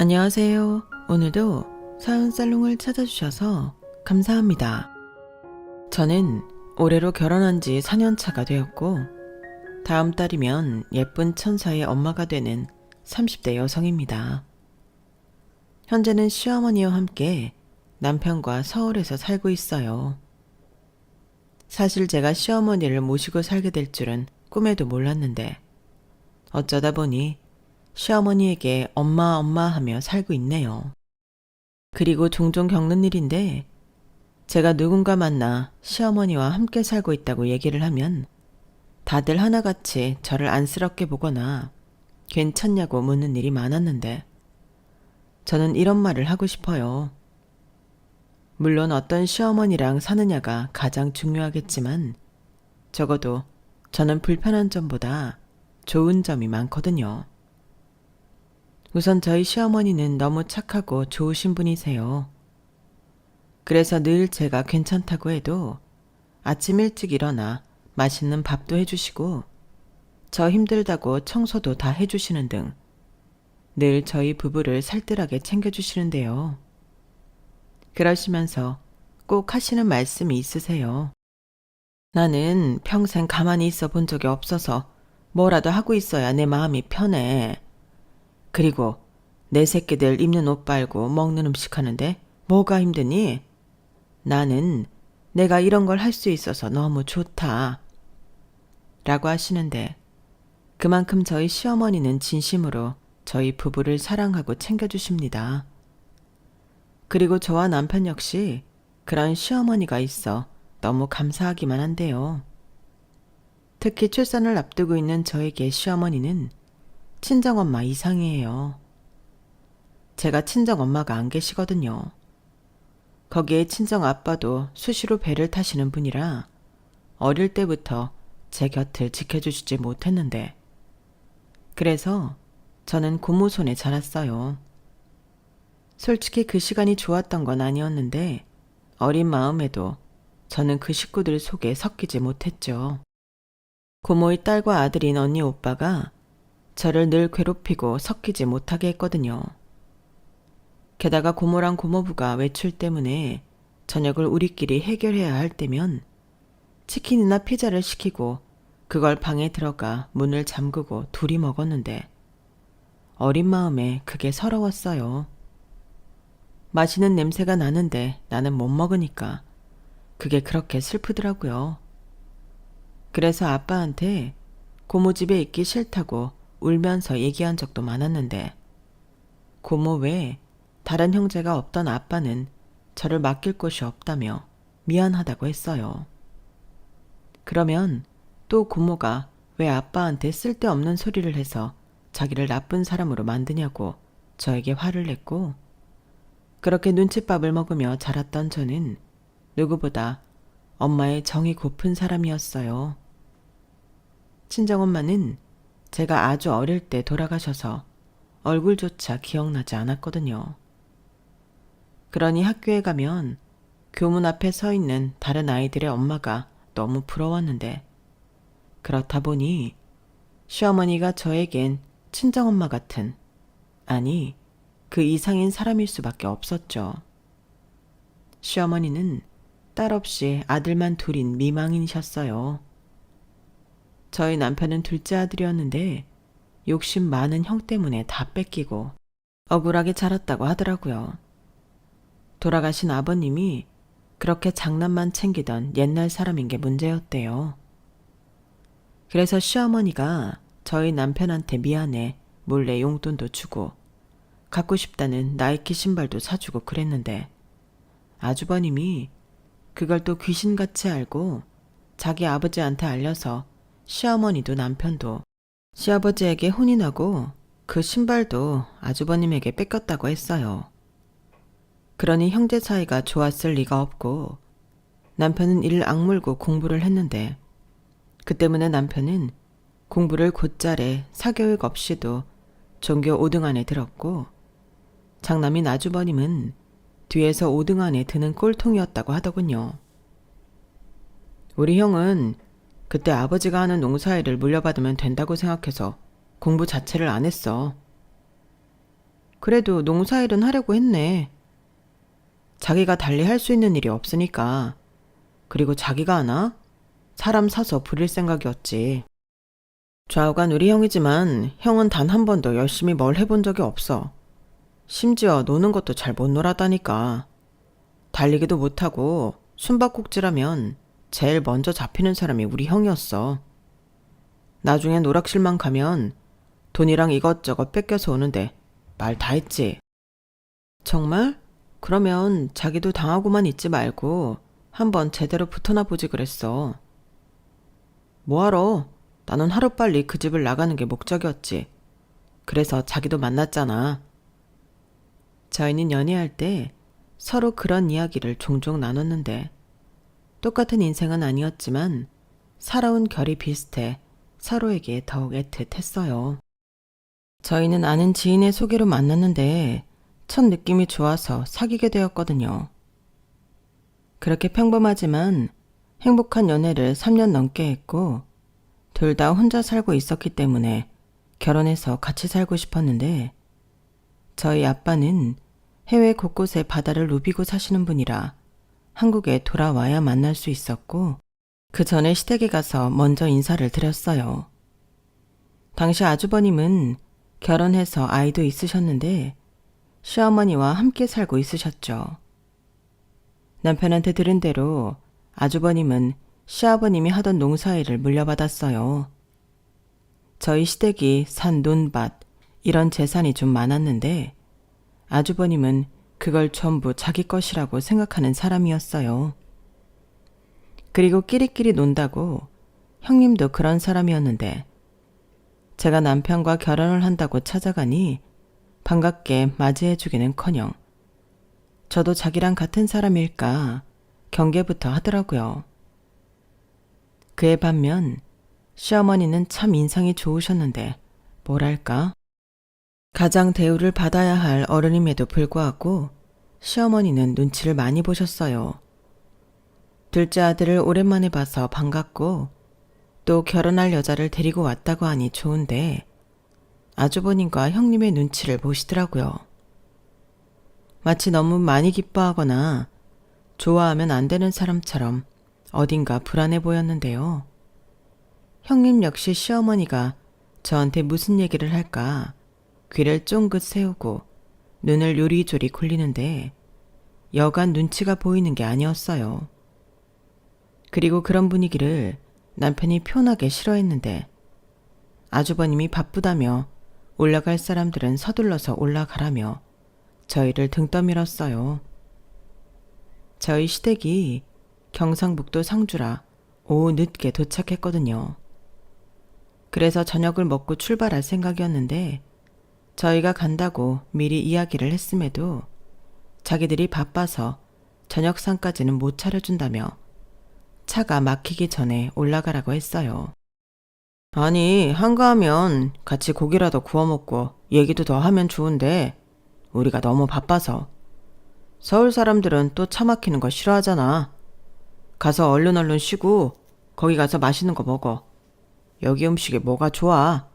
안녕하세요. 오늘도 사연살롱을 찾아주셔서 감사합니다. 저는 올해로 결혼한 지 4년차가 되었고 다음 달이면 예쁜 천사의 엄마가 되는 30대 여성입니다. 현재는 시어머니와 함께 남편과 서울에서 살고 있어요. 사실 제가 시어머니를 모시고 살게 될 줄은 꿈에도 몰랐는데 어쩌다 보니 시어머니에게 엄마 하며 살고 있네요. 그리고 종종 겪는 일인데 제가 누군가 만나 시어머니와 함께 살고 있다고 얘기를 하면 다들 하나같이 저를 안쓰럽게 보거나 괜찮냐고 묻는 일이 많았는데 저는 이런 말을 하고 싶어요. 물론 어떤 시어머니랑 사느냐가 가장 중요하겠지만 적어도 저는 불편한 점보다 좋은 점이 많거든요. 우선 저희 시어머니는 너무 착하고 좋으신 분이세요. 그래서 늘 제가 괜찮다고 해도 아침 일찍 일어나 맛있는 밥도 해주시고 저 힘들다고 청소도 다 해주시는 등 늘 저희 부부를 살뜰하게 챙겨주시는데요. 그러시면서 꼭 하시는 말씀이 있으세요. 나는 평생 가만히 있어 본 적이 없어서 뭐라도 하고 있어야 내 마음이 편해. 그리고 내 새끼들 입는 옷 빨고 먹는 음식 하는데 뭐가 힘드니? 나는 내가 이런 걸 할 수 있어서 너무 좋다. 라고 하시는데 그만큼 저희 시어머니는 진심으로 저희 부부를 사랑하고 챙겨주십니다. 그리고 저와 남편 역시 그런 시어머니가 있어 너무 감사하기만 한데요. 특히 출산을 앞두고 있는 저에게 시어머니는 친정엄마 이상이에요. 제가 친정엄마가 안 계시거든요. 거기에 친정아빠도 수시로 배를 타시는 분이라 어릴 때부터 제 곁을 지켜주시지 못했는데 그래서 저는 고모 손에 자랐어요. 솔직히 그 시간이 좋았던 건 아니었는데 어린 마음에도 저는 그 식구들 속에 섞이지 못했죠. 고모의 딸과 아들인 언니 오빠가 저를 늘 괴롭히고 섞이지 못하게 했거든요. 게다가 고모랑 고모부가 외출 때문에 저녁을 우리끼리 해결해야 할 때면 치킨이나 피자를 시키고 그걸 방에 들어가 문을 잠그고 둘이 먹었는데 어린 마음에 그게 서러웠어요. 맛있는 냄새가 나는데 나는 못 먹으니까 그게 그렇게 슬프더라고요. 그래서 아빠한테 고모 집에 있기 싫다고 울면서 얘기한 적도 많았는데 고모 외에 다른 형제가 없던 아빠는 저를 맡길 곳이 없다며 미안하다고 했어요. 그러면 또 고모가 왜 아빠한테 쓸데없는 소리를 해서 자기를 나쁜 사람으로 만드냐고 저에게 화를 냈고 그렇게 눈칫밥을 먹으며 자랐던 저는 누구보다 엄마의 정이 고픈 사람이었어요. 친정엄마는 제가 아주 어릴 때 돌아가셔서 얼굴조차 기억나지 않았거든요. 그러니 학교에 가면 교문 앞에 서 있는 다른 아이들의 엄마가 너무 부러웠는데 그렇다 보니 시어머니가 저에겐 친정엄마 같은, 아니 그 이상인 사람일 수밖에 없었죠. 시어머니는 딸 없이 아들만 둘인 미망인이셨어요. 저희 남편은 둘째 아들이었는데 욕심 많은 형 때문에 다 뺏기고 억울하게 자랐다고 하더라고요. 돌아가신 아버님이 그렇게 장난만 챙기던 옛날 사람인 게 문제였대요. 그래서 시어머니가 저희 남편한테 미안해 몰래 용돈도 주고 갖고 싶다는 나이키 신발도 사주고 그랬는데 아주버님이 그걸 또 귀신같이 알고 자기 아버지한테 알려서 시어머니도 남편도 시아버지에게 혼이 나고 그 신발도 아주버님에게 뺏겼다고 했어요. 그러니 형제 사이가 좋았을 리가 없고 남편은 이를 악물고 공부를 했는데 그 때문에 남편은 공부를 곧잘해 사교육 없이도 전교 5등 안에 들었고 장남인 아주버님은 뒤에서 5등 안에 드는 꼴통이었다고 하더군요. 우리 형은 그때 아버지가 하는 농사일을 물려받으면 된다고 생각해서 공부 자체를 안 했어. 그래도 농사일은 하려고 했네. 자기가 달리 할 수 있는 일이 없으니까. 그리고 자기가 하나? 사람 사서 부릴 생각이었지. 좌우간 우리 형이지만 형은 단 한 번도 열심히 뭘 해본 적이 없어. 심지어 노는 것도 잘 못 놀았다니까. 달리기도 못하고 숨바꼭질하면 제일 먼저 잡히는 사람이 우리 형이었어. 나중에 노락실만 가면 돈이랑 이것저것 뺏겨서 오는데 말 다 했지. 정말? 그러면 자기도 당하고만 있지 말고 한번 제대로 붙어나 보지 그랬어. 뭐하러? 나는 하루빨리 그 집을 나가는 게 목적이었지. 그래서 자기도 만났잖아. 저희는 연애할 때 서로 그런 이야기를 종종 나눴는데 똑같은 인생은 아니었지만 살아온 결이 비슷해 서로에게 더욱 애틋했어요. 저희는 아는 지인의 소개로 만났는데 첫 느낌이 좋아서 사귀게 되었거든요. 그렇게 평범하지만 행복한 연애를 3년 넘게 했고 둘 다 혼자 살고 있었기 때문에 결혼해서 같이 살고 싶었는데 저희 아빠는 해외 곳곳에 바다를 누비고 사시는 분이라 한국에 돌아와야 만날 수 있었고 그 전에 시댁에 가서 먼저 인사를 드렸어요. 당시 아주버님은 결혼해서 아이도 있으셨는데 시어머니와 함께 살고 있으셨죠. 남편한테 들은 대로 아주버님은 시아버님이 하던 농사일을 물려받았어요. 저희 시댁이 산 논밭 이런 재산이 좀 많았는데 아주버님은 그걸 전부 자기 것이라고 생각하는 사람이었어요. 그리고 끼리끼리 논다고 형님도 그런 사람이었는데 제가 남편과 결혼을 한다고 찾아가니 반갑게 맞이해주기는커녕 저도 자기랑 같은 사람일까 경계부터 하더라고요. 그에 반면 시어머니는 참 인상이 좋으셨는데 뭐랄까 가장 대우를 받아야 할 어른임에도 불구하고 시어머니는 눈치를 많이 보셨어요. 둘째 아들을 오랜만에 봐서 반갑고 또 결혼할 여자를 데리고 왔다고 하니 좋은데 아주버님과 형님의 눈치를 보시더라고요. 마치 너무 많이 기뻐하거나 좋아하면 안 되는 사람처럼 어딘가 불안해 보였는데요. 형님 역시 시어머니가 저한테 무슨 얘기를 할까 귀를 쫑긋 세우고 눈을 요리조리 굴리는데 여간 눈치가 보이는 게 아니었어요. 그리고 그런 분위기를 남편이 표나게 싫어했는데 아주버님이 바쁘다며 올라갈 사람들은 서둘러서 올라가라며 저희를 등 떠밀었어요. 저희 시댁이 경상북도 상주라 오후 늦게 도착했거든요. 그래서 저녁을 먹고 출발할 생각이었는데 저희가 간다고 미리 이야기를 했음에도 자기들이 바빠서 저녁상까지는 못 차려준다며 차가 막히기 전에 올라가라고 했어요. 아니, 한가하면 같이 고기라도 구워 먹고 얘기도 더 하면 좋은데 우리가 너무 바빠서. 서울 사람들은 또 차 막히는 거 싫어하잖아. 가서 얼른 쉬고 거기 가서 맛있는 거 먹어. 여기 음식이 뭐가 좋아?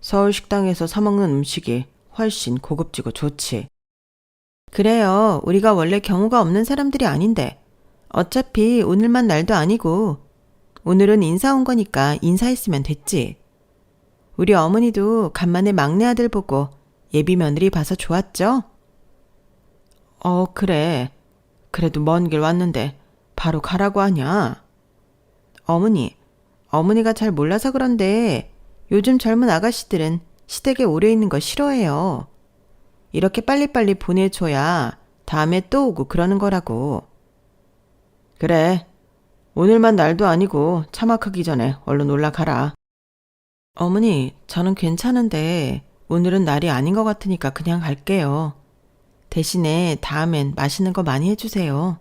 서울 식당에서 사 먹는 음식이 훨씬 고급지고 좋지. 그래요. 우리가 원래 경우가 없는 사람들이 아닌데 어차피 오늘만 날도 아니고 오늘은 인사 온 거니까 인사했으면 됐지. 우리 어머니도 간만에 막내 아들 보고 예비 며느리 봐서 좋았죠? 그래. 그래도 먼 길 왔는데 바로 가라고 하냐? 어머니가 잘 몰라서 그런데 요즘 젊은 아가씨들은 시댁에 오래 있는 거 싫어해요. 이렇게 빨리빨리 보내줘야 다음에 또 오고 그러는 거라고. 그래. 오늘만 날도 아니고 차 막히기 전에 얼른 올라가라. 어머니, 저는 괜찮은데 오늘은 날이 아닌 것 같으니까 그냥 갈게요. 대신에 다음엔 맛있는 거 많이 해주세요.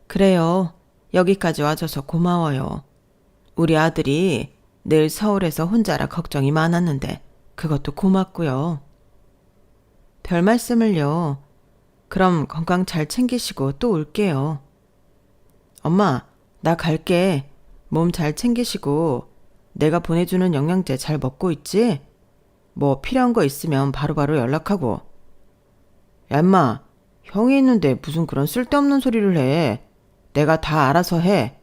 그래요. 여기까지 와줘서 고마워요. 우리 아들이 늘 서울에서 혼자라 걱정이 많았는데 그것도 고맙고요. 별 말씀을요. 그럼 건강 잘 챙기시고 또 올게요. 엄마, 나 갈게. 몸 잘 챙기시고 내가 보내주는 영양제 잘 먹고 있지? 뭐 필요한 거 있으면 바로바로 연락하고. 야, 인마, 형이 있는데 무슨 그런 쓸데없는 소리를 해. 내가 다 알아서 해.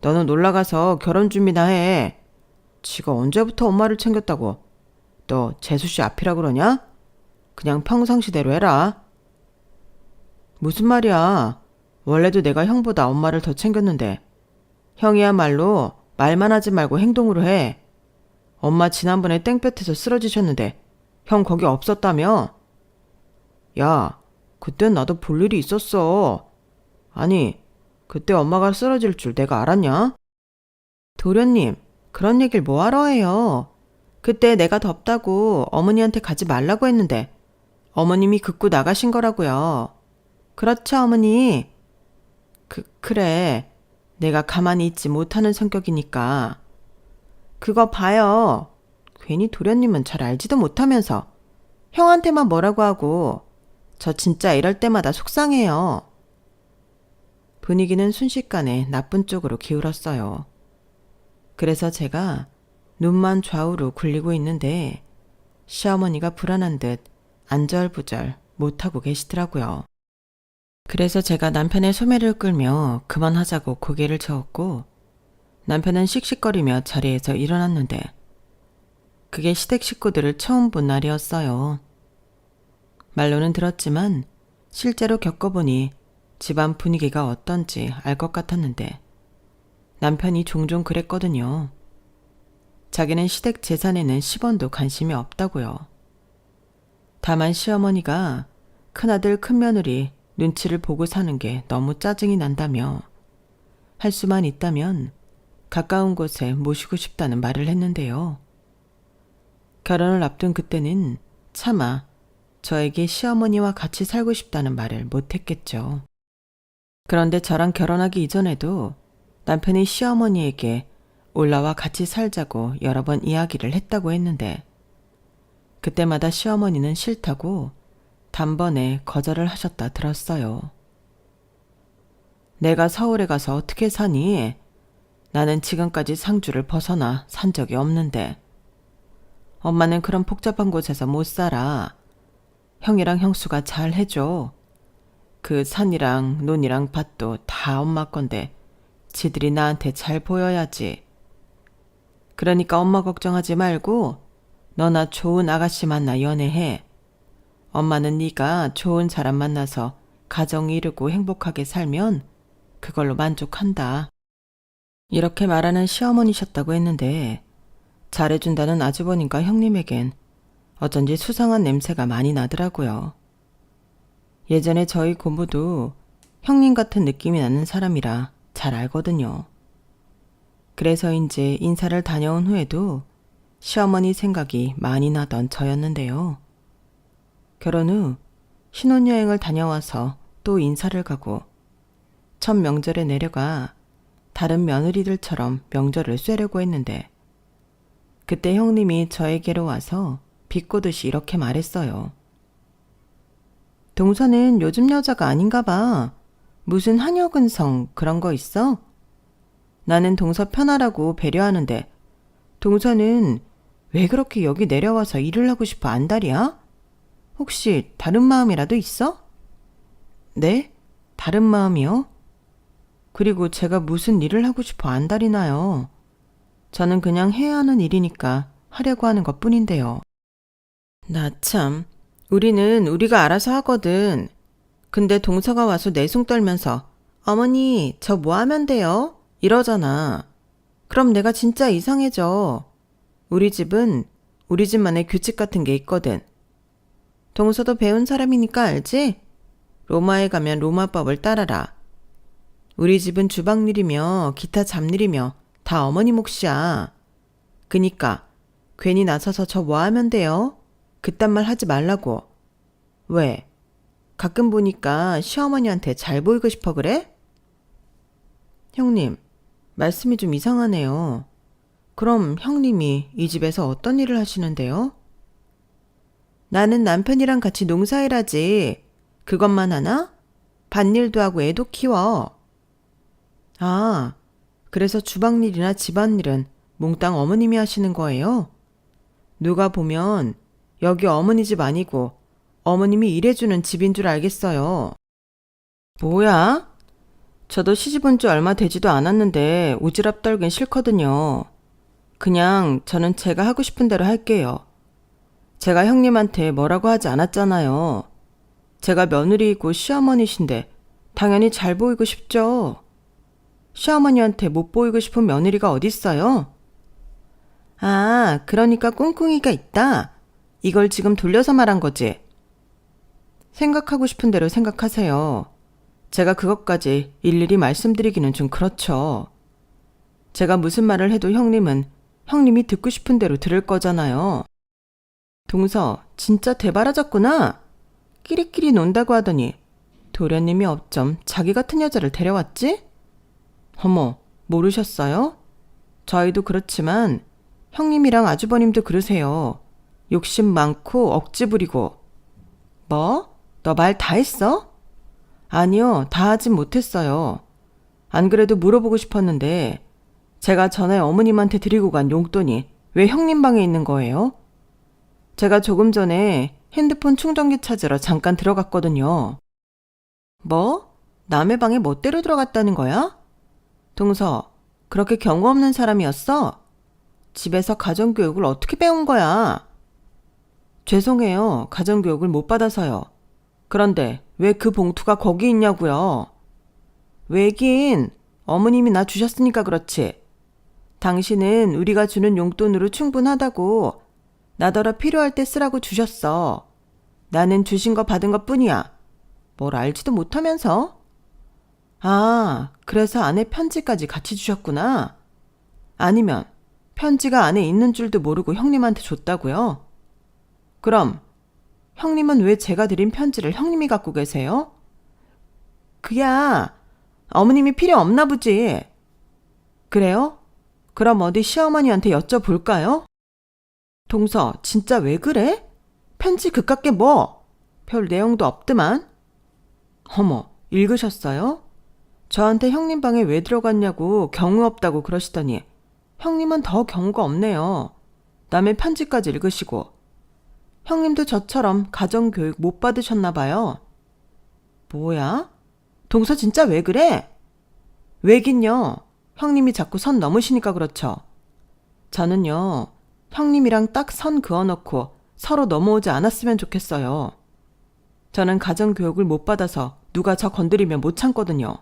너는 놀러가서 결혼 준비나 해. 지가 언제부터 엄마를 챙겼다고. 너 재수씨 앞이라 그러냐? 그냥 평상시대로 해라. 무슨 말이야. 원래도 내가 형보다 엄마를 더 챙겼는데. 형이야말로 말만 하지 말고 행동으로 해. 엄마 지난번에 땡볕에서 쓰러지셨는데 형 거기 없었다며? 야, 그땐 나도 볼 일이 있었어. 아니, 그때 엄마가 쓰러질 줄 내가 알았냐? 도련님, 그런 얘기를 뭐하러 해요? 그때 내가 덥다고 어머니한테 가지 말라고 했는데 어머님이 긋고 나가신 거라고요. 그렇죠, 어머니? 그래. 내가 가만히 있지 못하는 성격이니까. 그거 봐요. 괜히 도련님은 잘 알지도 못하면서 형한테만 뭐라고 하고. 저 진짜 이럴 때마다 속상해요. 분위기는 순식간에 나쁜 쪽으로 기울었어요. 그래서 제가 눈만 좌우로 굴리고 있는데 시어머니가 불안한 듯 안절부절 못하고 계시더라고요. 그래서 제가 남편의 소매를 끌며 그만하자고 고개를 저었고 남편은 씩씩거리며 자리에서 일어났는데 그게 시댁 식구들을 처음 본 날이었어요. 말로는 들었지만 실제로 겪어보니 집안 분위기가 어떤지 알 것 같았는데 남편이 종종 그랬거든요. 자기는 시댁 재산에는 10원도 관심이 없다고요. 다만 시어머니가 큰아들 큰며느리 눈치를 보고 사는 게 너무 짜증이 난다며 할 수만 있다면 가까운 곳에 모시고 싶다는 말을 했는데요. 결혼을 앞둔 그때는 차마 저에게 시어머니와 같이 살고 싶다는 말을 못했겠죠. 그런데 저랑 결혼하기 이전에도 남편이 시어머니에게 올라와 같이 살자고 여러 번 이야기를 했다고 했는데 그때마다 시어머니는 싫다고 단번에 거절을 하셨다 들었어요. 내가 서울에 가서 어떻게 사니? 나는 지금까지 상주를 벗어나 산 적이 없는데. 엄마는 그런 복잡한 곳에서 못 살아. 형이랑 형수가 잘 해줘. 그 산이랑 논이랑 밭도 다 엄마 건데 지들이 나한테 잘 보여야지. 그러니까 엄마 걱정하지 말고 너나 좋은 아가씨 만나 연애해. 엄마는 네가 좋은 사람 만나서 가정 이루고 행복하게 살면 그걸로 만족한다. 이렇게 말하는 시어머니셨다고 했는데 잘해준다는 아주버님과 형님에겐 어쩐지 수상한 냄새가 많이 나더라고요. 예전에 저희 고모도 형님 같은 느낌이 나는 사람이라 잘 알거든요. 그래서인지 인사를 다녀온 후에도 시어머니 생각이 많이 나던 저였는데요. 결혼 후 신혼여행을 다녀와서 또 인사를 가고 첫 명절에 내려가 다른 며느리들처럼 명절을 쇠려고 했는데 그때 형님이 저에게로 와서 비꼬듯이 이렇게 말했어요. 동서는 요즘 여자가 아닌가 봐. 무슨 한여근성 그런 거 있어? 나는 동서 편하라고 배려하는데 동서는 왜 그렇게 여기 내려와서 일을 하고 싶어 안달이야? 혹시 다른 마음이라도 있어? 네? 다른 마음이요? 그리고 제가 무슨 일을 하고 싶어 안달이 나요. 저는 그냥 해야 하는 일이니까 하려고 하는 것뿐인데요. 나 참, 우리는 우리가 알아서 하거든. 근데 동서가 와서 내숭 떨면서 어머니 저 뭐 하면 돼요? 이러잖아. 그럼 내가 진짜 이상해져. 우리 집은 우리 집만의 규칙 같은 게 있거든. 동서도 배운 사람이니까 알지? 로마에 가면 로마법을 따라라. 우리 집은 주방일이며 기타 잡일이며 다 어머니 몫이야. 그니까 괜히 나서서 저 뭐 하면 돼요? 그딴 말 하지 말라고. 왜? 가끔 보니까 시어머니한테 잘 보이고 싶어 그래? 형님, 말씀이 좀 이상하네요. 그럼 형님이 이 집에서 어떤 일을 하시는데요? 나는 남편이랑 같이 농사일하지. 그것만 하나? 밭일도 하고 애도 키워. 아, 그래서 주방일이나 집안일은 몽땅 어머님이 하시는 거예요? 누가 보면 여기 어머니 집 아니고 어머님이 일해주는 집인 줄 알겠어요. 뭐야? 저도 시집 온 지 얼마 되지도 않았는데 오지랖 떨긴 싫거든요. 그냥 저는 제가 하고 싶은 대로 할게요. 제가 형님한테 뭐라고 하지 않았잖아요. 제가 며느리이고 시어머니신데 당연히 잘 보이고 싶죠. 시어머니한테 못 보이고 싶은 며느리가 어딨어요? 아, 그러니까 꿍꿍이가 있다. 이걸 지금 돌려서 말한 거지. 생각하고 싶은 대로 생각하세요. 제가 그것까지 일일이 말씀드리기는 좀 그렇죠. 제가 무슨 말을 해도 형님은 형님이 듣고 싶은 대로 들을 거잖아요. 동서, 진짜 대바라졌구나. 끼리끼리 논다고 하더니 도련님이 어쩜 자기 같은 여자를 데려왔지? 어머, 모르셨어요? 저희도 그렇지만 형님이랑 아주버님도 그러세요. 욕심 많고 억지 부리고. 뭐? 너 말 다 했어? 아니요, 다 하진 못했어요. 안 그래도 물어보고 싶었는데 제가 전에 어머님한테 드리고 간 용돈이 왜 형님 방에 있는 거예요? 제가 조금 전에 핸드폰 충전기 찾으러 잠깐 들어갔거든요. 뭐? 남의 방에 멋대로 들어갔다는 거야? 동서, 그렇게 경우 없는 사람이었어? 집에서 가정교육을 어떻게 배운 거야? 죄송해요. 가정교육을 못 받아서요. 그런데 왜 그 봉투가 거기 있냐고요? 왜긴 어머님이 나 주셨으니까 그렇지. 당신은 우리가 주는 용돈으로 충분하다고 나더러 필요할 때 쓰라고 주셨어. 나는 주신 거 받은 것 뿐이야. 뭘 알지도 못하면서? 아, 그래서 안에 편지까지 같이 주셨구나. 아니면 편지가 안에 있는 줄도 모르고 형님한테 줬다고요? 그럼 형님은 왜 제가 드린 편지를 형님이 갖고 계세요? 그야 어머님이 필요 없나 보지. 그래요? 그럼 어디 시어머니한테 여쭤볼까요? 동서, 진짜 왜 그래? 편지 그깟게 뭐? 별 내용도 없드만. 어머, 읽으셨어요? 저한테 형님 방에 왜 들어갔냐고 경우 없다고 그러시더니 형님은 더 경우가 없네요. 남의 편지까지 읽으시고. 형님도 저처럼 가정교육 못 받으셨나 봐요. 뭐야? 동서 진짜 왜 그래? 왜긴요. 형님이 자꾸 선 넘으시니까 그렇죠. 저는요, 형님이랑 딱 선 그어놓고 서로 넘어오지 않았으면 좋겠어요. 저는 가정교육을 못 받아서 누가 저 건드리면 못 참거든요.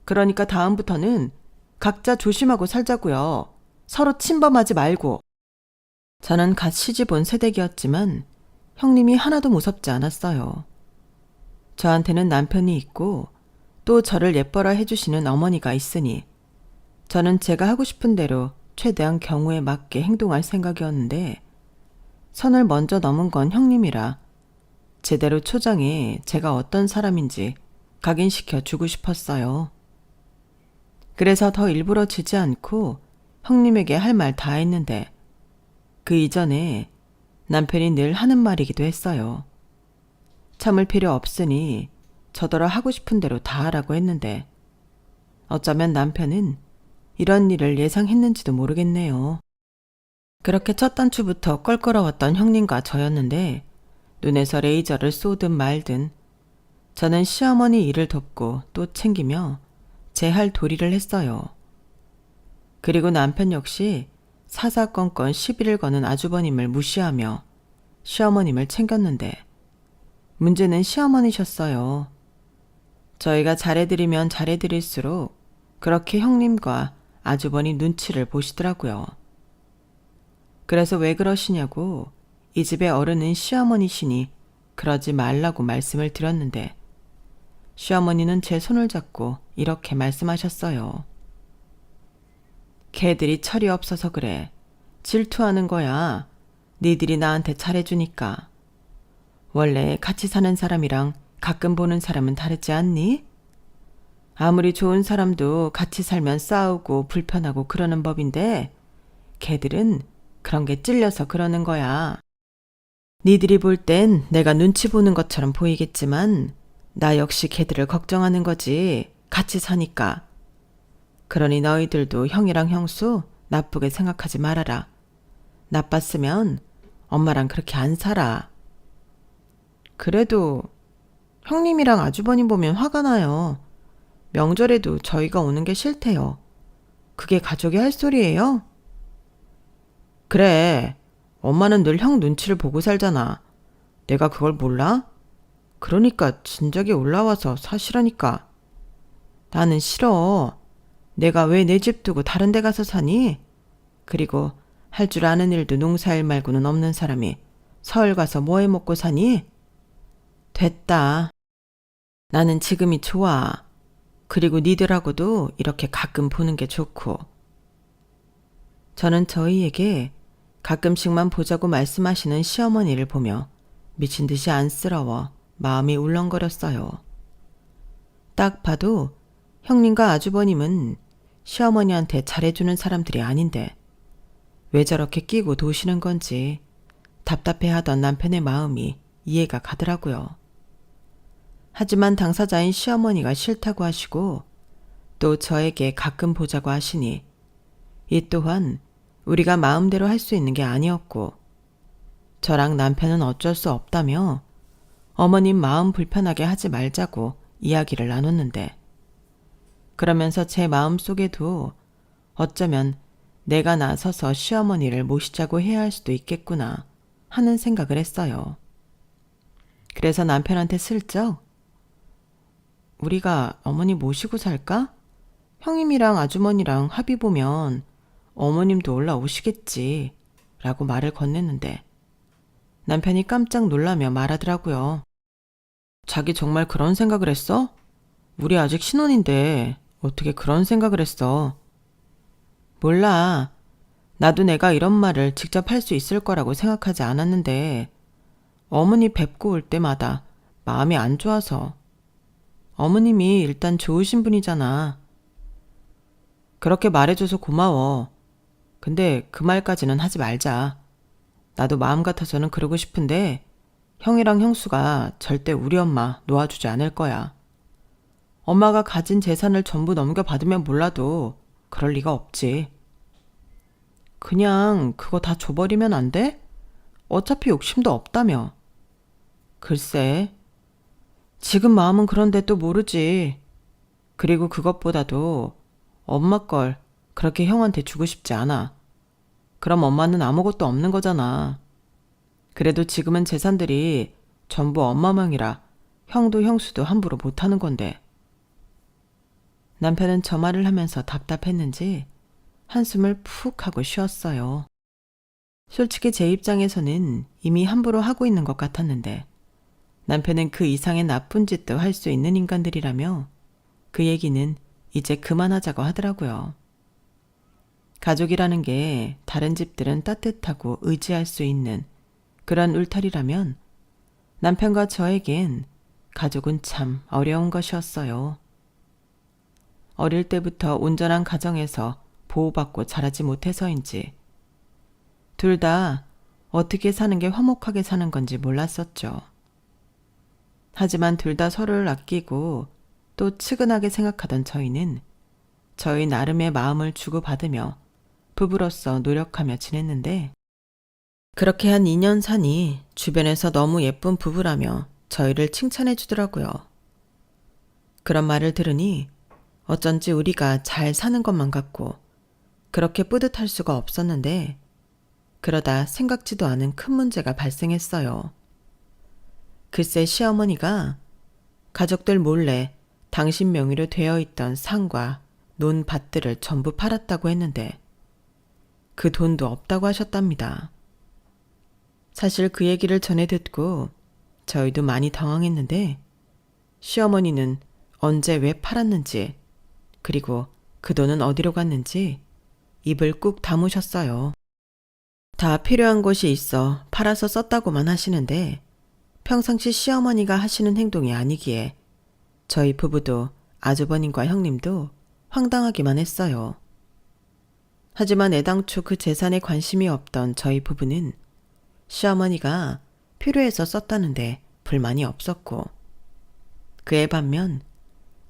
그러니까 다음부터는 각자 조심하고 살자고요. 서로 침범하지 말고. 저는 갓 시집 온 새댁이었지만 형님이 하나도 무섭지 않았어요. 저한테는 남편이 있고 또 저를 예뻐라 해주시는 어머니가 있으니 저는 제가 하고 싶은 대로 최대한 경우에 맞게 행동할 생각이었는데 선을 먼저 넘은 건 형님이라 제대로 초장에 제가 어떤 사람인지 각인시켜 주고 싶었어요. 그래서 더 일부러 지지 않고 형님에게 할 말 다 했는데 그 이전에 남편이 늘 하는 말이기도 했어요. 참을 필요 없으니 저더러 하고 싶은 대로 다 하라고 했는데 어쩌면 남편은 이런 일을 예상했는지도 모르겠네요. 그렇게 첫 단추부터 껄끄러웠던 형님과 저였는데 눈에서 레이저를 쏘든 말든 저는 시어머니 일을 돕고 또 챙기며 제 할 도리를 했어요. 그리고 남편 역시 사사건건 시비를 거는 아주버님을 무시하며 시어머님을 챙겼는데 문제는 시어머니셨어요. 저희가 잘해드리면 잘해드릴수록 그렇게 형님과 아주버니 눈치를 보시더라고요. 그래서 왜 그러시냐고 이 집의 어른은 시어머니시니 그러지 말라고 말씀을 드렸는데 시어머니는 제 손을 잡고 이렇게 말씀하셨어요. 걔들이 철이 없어서 그래. 질투하는 거야. 니들이 나한테 잘해주니까. 원래 같이 사는 사람이랑 가끔 보는 사람은 다르지 않니? 아무리 좋은 사람도 같이 살면 싸우고 불편하고 그러는 법인데 걔들은 그런 게 찔려서 그러는 거야. 니들이 볼 땐 내가 눈치 보는 것처럼 보이겠지만 나 역시 걔들을 걱정하는 거지. 같이 사니까. 그러니 너희들도 형이랑 형수 나쁘게 생각하지 말아라. 나빴으면 엄마랑 그렇게 안 살아. 그래도 형님이랑 아주버님 보면 화가 나요. 명절에도 저희가 오는 게 싫대요. 그게 가족이 할 소리예요? 그래. 엄마는 늘 형 눈치를 보고 살잖아. 내가 그걸 몰라? 그러니까 진작에 올라와서 사시라니까. 나는 싫어. 내가 왜 내 집 두고 다른 데 가서 사니? 그리고 할 줄 아는 일도 농사일 말고는 없는 사람이 서울 가서 뭐 해 먹고 사니? 됐다. 나는 지금이 좋아. 그리고 니들하고도 이렇게 가끔 보는 게 좋고. 저는 저희에게 가끔씩만 보자고 말씀하시는 시어머니를 보며 미친 듯이 안쓰러워 마음이 울렁거렸어요. 딱 봐도 형님과 아주버님은 시어머니한테 잘해주는 사람들이 아닌데 왜 저렇게 끼고 도시는 건지 답답해하던 남편의 마음이 이해가 가더라고요. 하지만 당사자인 시어머니가 싫다고 하시고 또 저에게 가끔 보자고 하시니 이 또한 우리가 마음대로 할 수 있는 게 아니었고 저랑 남편은 어쩔 수 없다며 어머님 마음 불편하게 하지 말자고 이야기를 나눴는데 그러면서 제 마음 속에도 어쩌면 내가 나서서 시어머니를 모시자고 해야 할 수도 있겠구나 하는 생각을 했어요. 그래서 남편한테 슬쩍 우리가 어머니 모시고 살까? 형님이랑 아주머니랑 합의 보면 어머님도 올라오시겠지 라고 말을 건넸는데 남편이 깜짝 놀라며 말하더라고요. 자기 정말 그런 생각을 했어? 우리 아직 신혼인데 어떻게 그런 생각을 했어? 몰라. 나도 내가 이런 말을 직접 할 수 있을 거라고 생각하지 않았는데 어머니 뵙고 올 때마다 마음이 안 좋아서. 어머님이 일단 좋으신 분이잖아. 그렇게 말해줘서 고마워. 근데 그 말까지는 하지 말자. 나도 마음 같아서는 그러고 싶은데 형이랑 형수가 절대 우리 엄마 놓아주지 않을 거야. 엄마가 가진 재산을 전부 넘겨받으면 몰라도 그럴 리가 없지. 그냥 그거 다 줘버리면 안 돼? 어차피 욕심도 없다며. 글쎄, 지금 마음은 그런데 또 모르지. 그리고 그것보다도 엄마 걸 그렇게 형한테 주고 싶지 않아. 그럼 엄마는 아무것도 없는 거잖아. 그래도 지금은 재산들이 전부 엄마 명이라 형도 형수도 함부로 못하는 건데. 남편은 저 말을 하면서 답답했는지 한숨을 푹 하고 쉬었어요. 솔직히 제 입장에서는 이미 함부로 하고 있는 것 같았는데 남편은 그 이상의 나쁜 짓도 할 수 있는 인간들이라며 그 얘기는 이제 그만하자고 하더라고요. 가족이라는 게 다른 집들은 따뜻하고 의지할 수 있는 그런 울타리라면 남편과 저에겐 가족은 참 어려운 것이었어요. 어릴 때부터 온전한 가정에서 보호받고 자라지 못해서인지 둘 다 어떻게 사는 게 화목하게 사는 건지 몰랐었죠. 하지만 둘 다 서로를 아끼고 또 측은하게 생각하던 저희는 저희 나름의 마음을 주고받으며 부부로서 노력하며 지냈는데 그렇게 한 2년 사니 주변에서 너무 예쁜 부부라며 저희를 칭찬해 주더라고요. 그런 말을 들으니 어쩐지 우리가 잘 사는 것만 같고 그렇게 뿌듯할 수가 없었는데 그러다 생각지도 않은 큰 문제가 발생했어요. 글쎄 시어머니가 가족들 몰래 당신 명의로 되어 있던 상과 논밭들을 전부 팔았다고 했는데 그 돈도 없다고 하셨답니다. 사실 그 얘기를 전해 듣고 저희도 많이 당황했는데 시어머니는 언제 왜 팔았는지 그리고 그 돈은 어디로 갔는지 입을 꾹 다무셨어요. 다 필요한 곳이 있어 팔아서 썼다고만 하시는데 평상시 시어머니가 하시는 행동이 아니기에 저희 부부도 아주버님과 형님도 황당하기만 했어요. 하지만 애당초 그 재산에 관심이 없던 저희 부부는 시어머니가 필요해서 썼다는데 불만이 없었고 그에 반면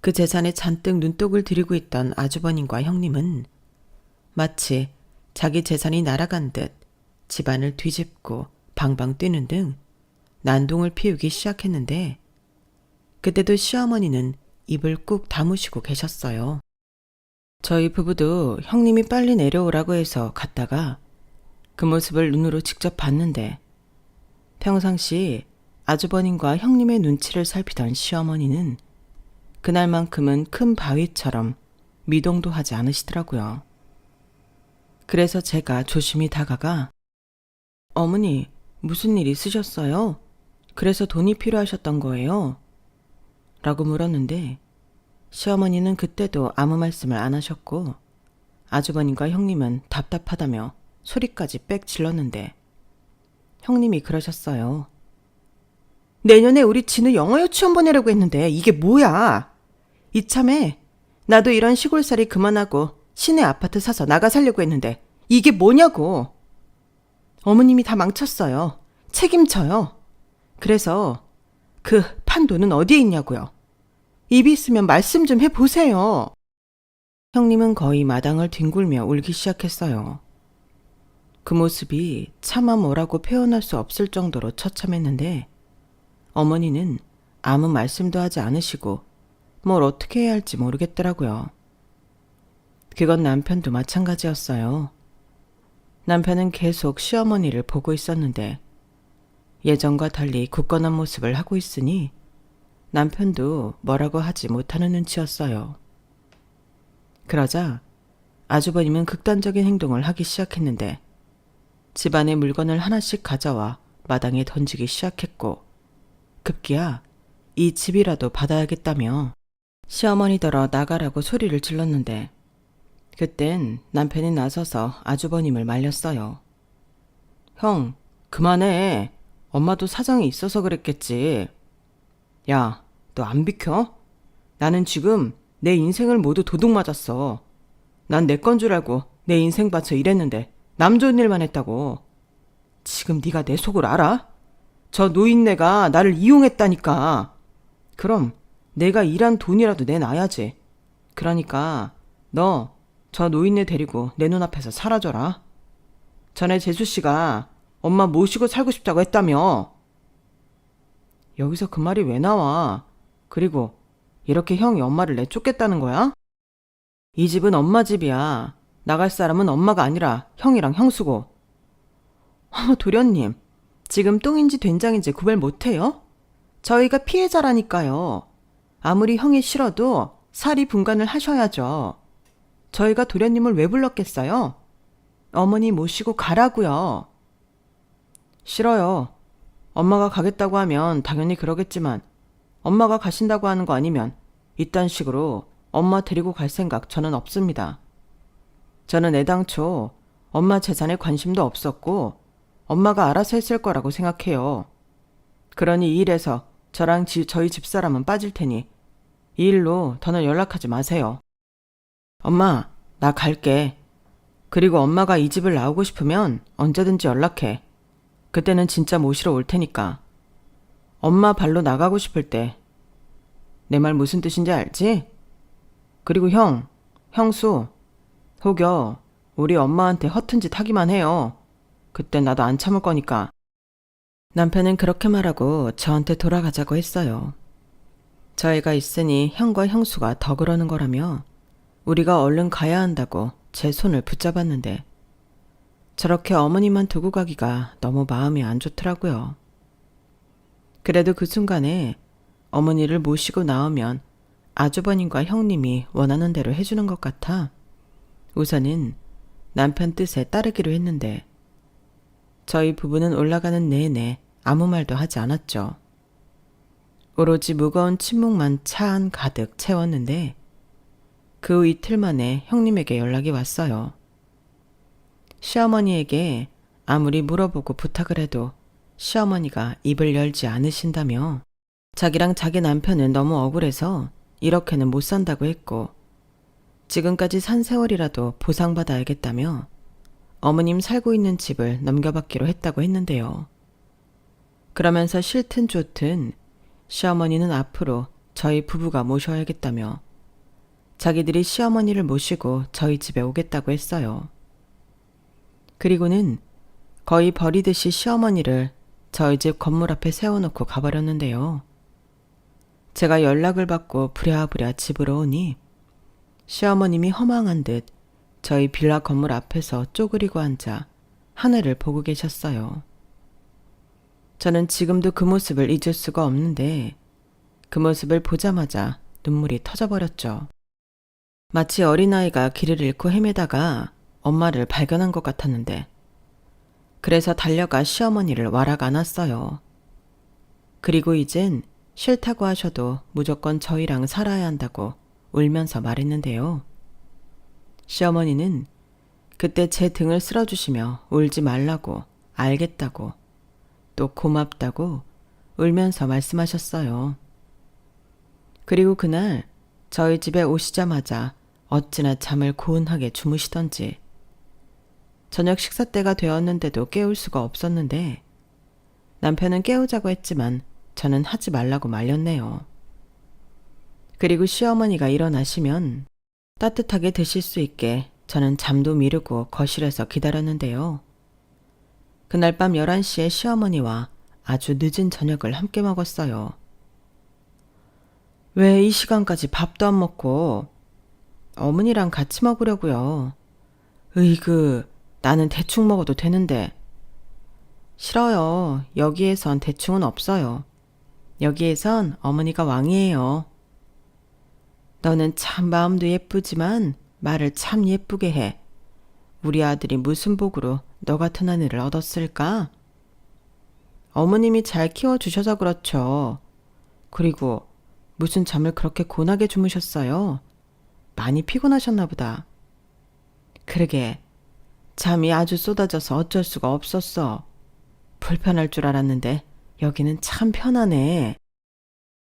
그 재산에 잔뜩 눈독을 들이고 있던 아주버님과 형님은 마치 자기 재산이 날아간 듯 집안을 뒤집고 방방 뛰는 등 난동을 피우기 시작했는데 그때도 시어머니는 입을 꾹 다무시고 계셨어요. 저희 부부도 형님이 빨리 내려오라고 해서 갔다가 그 모습을 눈으로 직접 봤는데 평상시 아주버님과 형님의 눈치를 살피던 시어머니는 그날만큼은 큰 바위처럼 미동도 하지 않으시더라고요. 그래서 제가 조심히 다가가 어머니, 무슨 일 있으셨어요? 그래서 돈이 필요하셨던 거예요? 라고 물었는데 시어머니는 그때도 아무 말씀을 안 하셨고 아주버님과 형님은 답답하다며 소리까지 빽 질렀는데 형님이 그러셨어요. 내년에 우리 진우 영어 유치원 보내려고 했는데 이게 뭐야? 이참에 나도 이런 시골살이 그만하고 시내 아파트 사서 나가 살려고 했는데 이게 뭐냐고. 어머님이 다 망쳤어요. 책임져요. 그래서 그 판돈은 어디에 있냐고요. 입이 있으면 말씀 좀 해보세요. 형님은 거의 마당을 뒹굴며 울기 시작했어요. 그 모습이 차마 뭐라고 표현할 수 없을 정도로 처참했는데 어머니는 아무 말씀도 하지 않으시고 뭘 어떻게 해야 할지 모르겠더라고요. 그건 남편도 마찬가지였어요. 남편은 계속 시어머니를 보고 있었는데 예전과 달리 굳건한 모습을 하고 있으니 남편도 뭐라고 하지 못하는 눈치였어요. 그러자 아주버님은 극단적인 행동을 하기 시작했는데 집안의 물건을 하나씩 가져와 마당에 던지기 시작했고 급기야 이 집이라도 받아야겠다며 시어머니더러 나가라고 소리를 질렀는데 그땐 남편이 나서서 아주버님을 말렸어요. 형, 그만해. 엄마도 사정이 있어서 그랬겠지. 야, 너 안 비켜? 나는 지금 내 인생을 모두 도둑 맞았어. 난 내 건 줄 알고 내 인생 바쳐 일했는데 남 좋은 일만 했다고. 지금 네가 내 속을 알아? 저 노인네가 나를 이용했다니까. 그럼 내가 일한 돈이라도 내놔야지. 그러니까 너 저 노인네 데리고 내 눈앞에서 사라져라. 전에 재수씨가 엄마 모시고 살고 싶다고 했다며. 여기서 그 말이 왜 나와? 그리고 이렇게 형이 엄마를 내쫓겠다는 거야? 이 집은 엄마 집이야. 나갈 사람은 엄마가 아니라 형이랑 형수고. 도련님, 지금 똥인지 된장인지 구별 못해요? 저희가 피해자라니까요. 아무리 형이 싫어도 사리 분간을 하셔야죠. 저희가 도련님을 왜 불렀겠어요? 어머니 모시고 가라고요. 싫어요. 엄마가 가겠다고 하면 당연히 그러겠지만 엄마가 가신다고 하는 거 아니면 이딴 식으로 엄마 데리고 갈 생각 저는 없습니다. 저는 애당초 엄마 재산에 관심도 없었고 엄마가 알아서 했을 거라고 생각해요. 그러니 이 일에서 저랑 저희 집사람은 빠질 테니 이 일로 더는 연락하지 마세요. 엄마, 나 갈게. 그리고 엄마가 이 집을 나오고 싶으면 언제든지 연락해. 그때는 진짜 모시러 올 테니까. 엄마 발로 나가고 싶을 때. 내 말 무슨 뜻인지 알지? 그리고 형, 형수, 혹여 우리 엄마한테 허튼 짓 하기만 해요. 그땐 나도 안 참을 거니까. 남편은 그렇게 말하고 저한테 돌아가자고 했어요. 저희가 있으니 형과 형수가 더 그러는 거라며 우리가 얼른 가야 한다고 제 손을 붙잡았는데 저렇게 어머니만 두고 가기가 너무 마음이 안 좋더라고요. 그래도 그 순간에 어머니를 모시고 나오면 아주버님과 형님이 원하는 대로 해주는 것 같아 우선은 남편 뜻에 따르기로 했는데 저희 부부는 올라가는 내내 아무 말도 하지 않았죠. 오로지 무거운 침묵만 차 안 가득 채웠는데 그 후 이틀 만에 형님에게 연락이 왔어요. 시어머니에게 아무리 물어보고 부탁을 해도 시어머니가 입을 열지 않으신다며 자기랑 자기 남편은 너무 억울해서 이렇게는 못 산다고 했고 지금까지 산 세월이라도 보상받아야겠다며 어머님 살고 있는 집을 넘겨받기로 했다고 했는데요. 그러면서 싫든 좋든 시어머니는 앞으로 저희 부부가 모셔야겠다며 자기들이 시어머니를 모시고 저희 집에 오겠다고 했어요. 그리고는 거의 버리듯이 시어머니를 저희 집 건물 앞에 세워놓고 가버렸는데요. 제가 연락을 받고 부랴부랴 집으로 오니 시어머님이 허망한 듯 저희 빌라 건물 앞에서 쪼그리고 앉아 하늘을 보고 계셨어요. 저는 지금도 그 모습을 잊을 수가 없는데 그 모습을 보자마자 눈물이 터져버렸죠. 마치 어린아이가 길을 잃고 헤매다가 엄마를 발견한 것 같았는데 그래서 달려가 시어머니를 와락 안았어요. 그리고 이젠 싫다고 하셔도 무조건 저희랑 살아야 한다고 울면서 말했는데요. 시어머니는 그때 제 등을 쓸어주시며 울지 말라고, 알겠다고, 또 고맙다고 울면서 말씀하셨어요. 그리고 그날 저희 집에 오시자마자 어찌나 잠을 고운하게 주무시던지 저녁 식사 때가 되었는데도 깨울 수가 없었는데 남편은 깨우자고 했지만 저는 하지 말라고 말렸네요. 그리고 시어머니가 일어나시면 따뜻하게 드실 수 있게 저는 잠도 미루고 거실에서 기다렸는데요. 그날 밤 11시에 시어머니와 아주 늦은 저녁을 함께 먹었어요. 왜 이 시간까지 밥도 안 먹고? 어머니랑 같이 먹으려고요. 으이그, 나는 대충 먹어도 되는데. 싫어요. 여기에선 대충은 없어요. 여기에선 어머니가 왕이에요. 너는 참 마음도 예쁘지만 말을 참 예쁘게 해. 우리 아들이 무슨 복으로 너 같은 아내를 얻었을까? 어머님이 잘 키워주셔서 그렇죠. 그리고 무슨 잠을 그렇게 고나게 주무셨어요? 많이 피곤하셨나 보다. 그러게, 잠이 아주 쏟아져서 어쩔 수가 없었어. 불편할 줄 알았는데 여기는 참 편하네.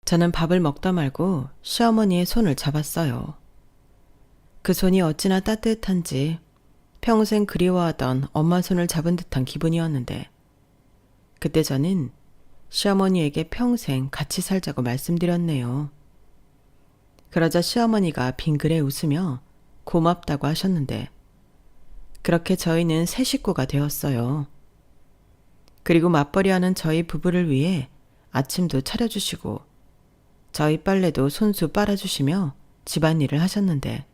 저는 밥을 먹다 말고 시어머니의 손을 잡았어요. 그 손이 어찌나 따뜻한지 평생 그리워하던 엄마 손을 잡은 듯한 기분이었는데 그때 저는 시어머니에게 평생 같이 살자고 말씀드렸네요. 그러자 시어머니가 빙그레 웃으며 고맙다고 하셨는데 그렇게 저희는 새 식구가 되었어요. 그리고 맞벌이하는 저희 부부를 위해 아침도 차려주시고 저희 빨래도 손수 빨아주시며 집안일을 하셨는데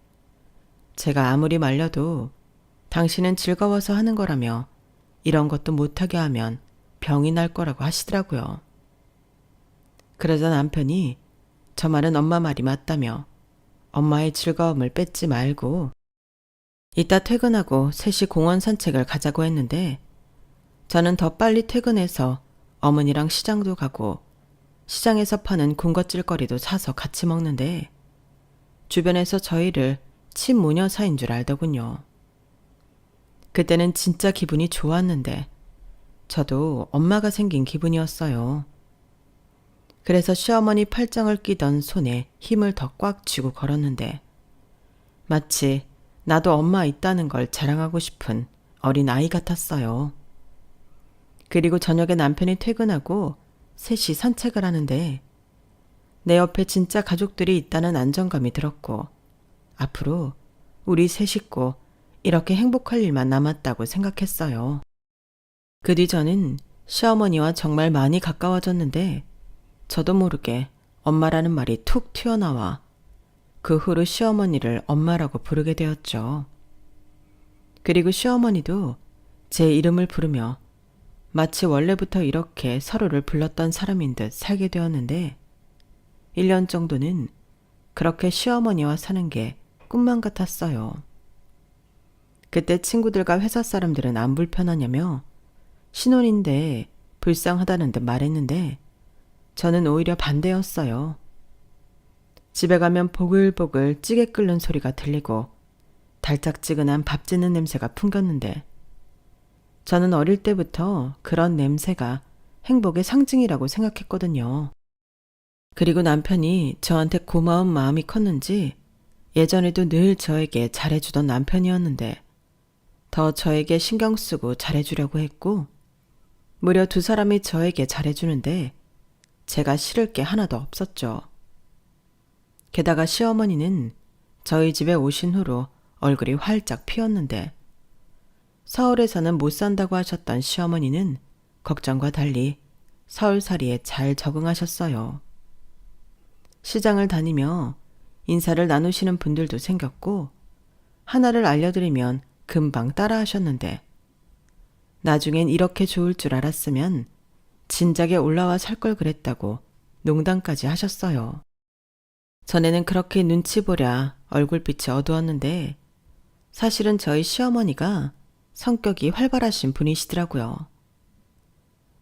제가 아무리 말려도 당신은 즐거워서 하는 거라며 이런 것도 못하게 하면 병이 날 거라고 하시더라고요. 그러자 남편이 저 말은 엄마 말이 맞다며 엄마의 즐거움을 뺏지 말고 이따 퇴근하고 셋이 공원 산책을 가자고 했는데 저는 더 빨리 퇴근해서 어머니랑 시장도 가고 시장에서 파는 군것질거리도 사서 같이 먹는데 주변에서 저희를 친모녀 사이인 줄 알더군요. 그때는 진짜 기분이 좋았는데 저도 엄마가 생긴 기분이었어요. 그래서 시어머니 팔짱을 끼던 손에 힘을 더 꽉 쥐고 걸었는데 마치 나도 엄마 있다는 걸 자랑하고 싶은 어린 아이 같았어요. 그리고 저녁에 남편이 퇴근하고 셋이 산책을 하는데 내 옆에 진짜 가족들이 있다는 안정감이 들었고 앞으로 우리 세 식구 이렇게 행복할 일만 남았다고 생각했어요. 그 뒤 저는 시어머니와 정말 많이 가까워졌는데 저도 모르게 엄마라는 말이 툭 튀어나와 그 후로 시어머니를 엄마라고 부르게 되었죠. 그리고 시어머니도 제 이름을 부르며 마치 원래부터 이렇게 서로를 불렀던 사람인 듯 살게 되었는데 1년 정도는 그렇게 시어머니와 사는 게 꿈만 같았어요. 그때 친구들과 회사 사람들은 안 불편하냐며 신혼인데 불쌍하다는 듯 말했는데 저는 오히려 반대였어요. 집에 가면 보글보글 찌개 끓는 소리가 들리고 달짝지근한 밥 짓는 냄새가 풍겼는데 저는 어릴 때부터 그런 냄새가 행복의 상징이라고 생각했거든요. 그리고 남편이 저한테 고마운 마음이 컸는지 예전에도 늘 저에게 잘해주던 남편이었는데 더 저에게 신경 쓰고 잘해주려고 했고 무려 두 사람이 저에게 잘해주는데 제가 싫을 게 하나도 없었죠. 게다가 시어머니는 저희 집에 오신 후로 얼굴이 활짝 피었는데 서울에서는 못 산다고 하셨던 시어머니는 걱정과 달리 서울살이에 잘 적응하셨어요. 시장을 다니며 인사를 나누시는 분들도 생겼고 하나를 알려드리면 금방 따라하셨는데 나중엔 이렇게 좋을 줄 알았으면 진작에 올라와 살 걸 그랬다고 농담까지 하셨어요. 전에는 그렇게 눈치 보랴 얼굴빛이 어두웠는데 사실은 저희 시어머니가 성격이 활발하신 분이시더라고요.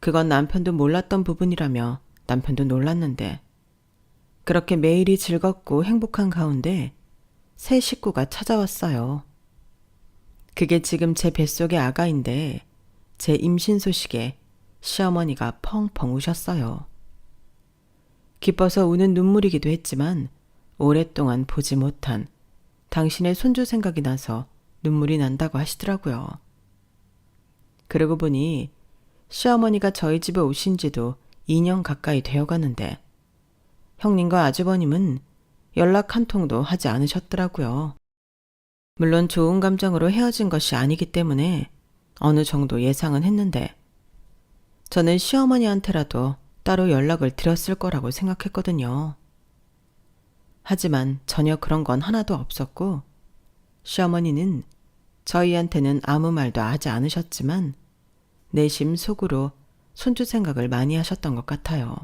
그건 남편도 몰랐던 부분이라며 남편도 놀랐는데 그렇게 매일이 즐겁고 행복한 가운데 새 식구가 찾아왔어요. 그게 지금 제 뱃속의 아가인데 제 임신 소식에 시어머니가 펑펑 우셨어요. 기뻐서 우는 눈물이기도 했지만 오랫동안 보지 못한 당신의 손주 생각이 나서 눈물이 난다고 하시더라고요. 그러고 보니 시어머니가 저희 집에 오신 지도 2년 가까이 되어가는데 형님과 아주버님은 연락 한 통도 하지 않으셨더라고요. 물론 좋은 감정으로 헤어진 것이 아니기 때문에 어느 정도 예상은 했는데 저는 시어머니한테라도 따로 연락을 드렸을 거라고 생각했거든요. 하지만 전혀 그런 건 하나도 없었고 시어머니는 저희한테는 아무 말도 하지 않으셨지만 내심 속으로 손주 생각을 많이 하셨던 것 같아요.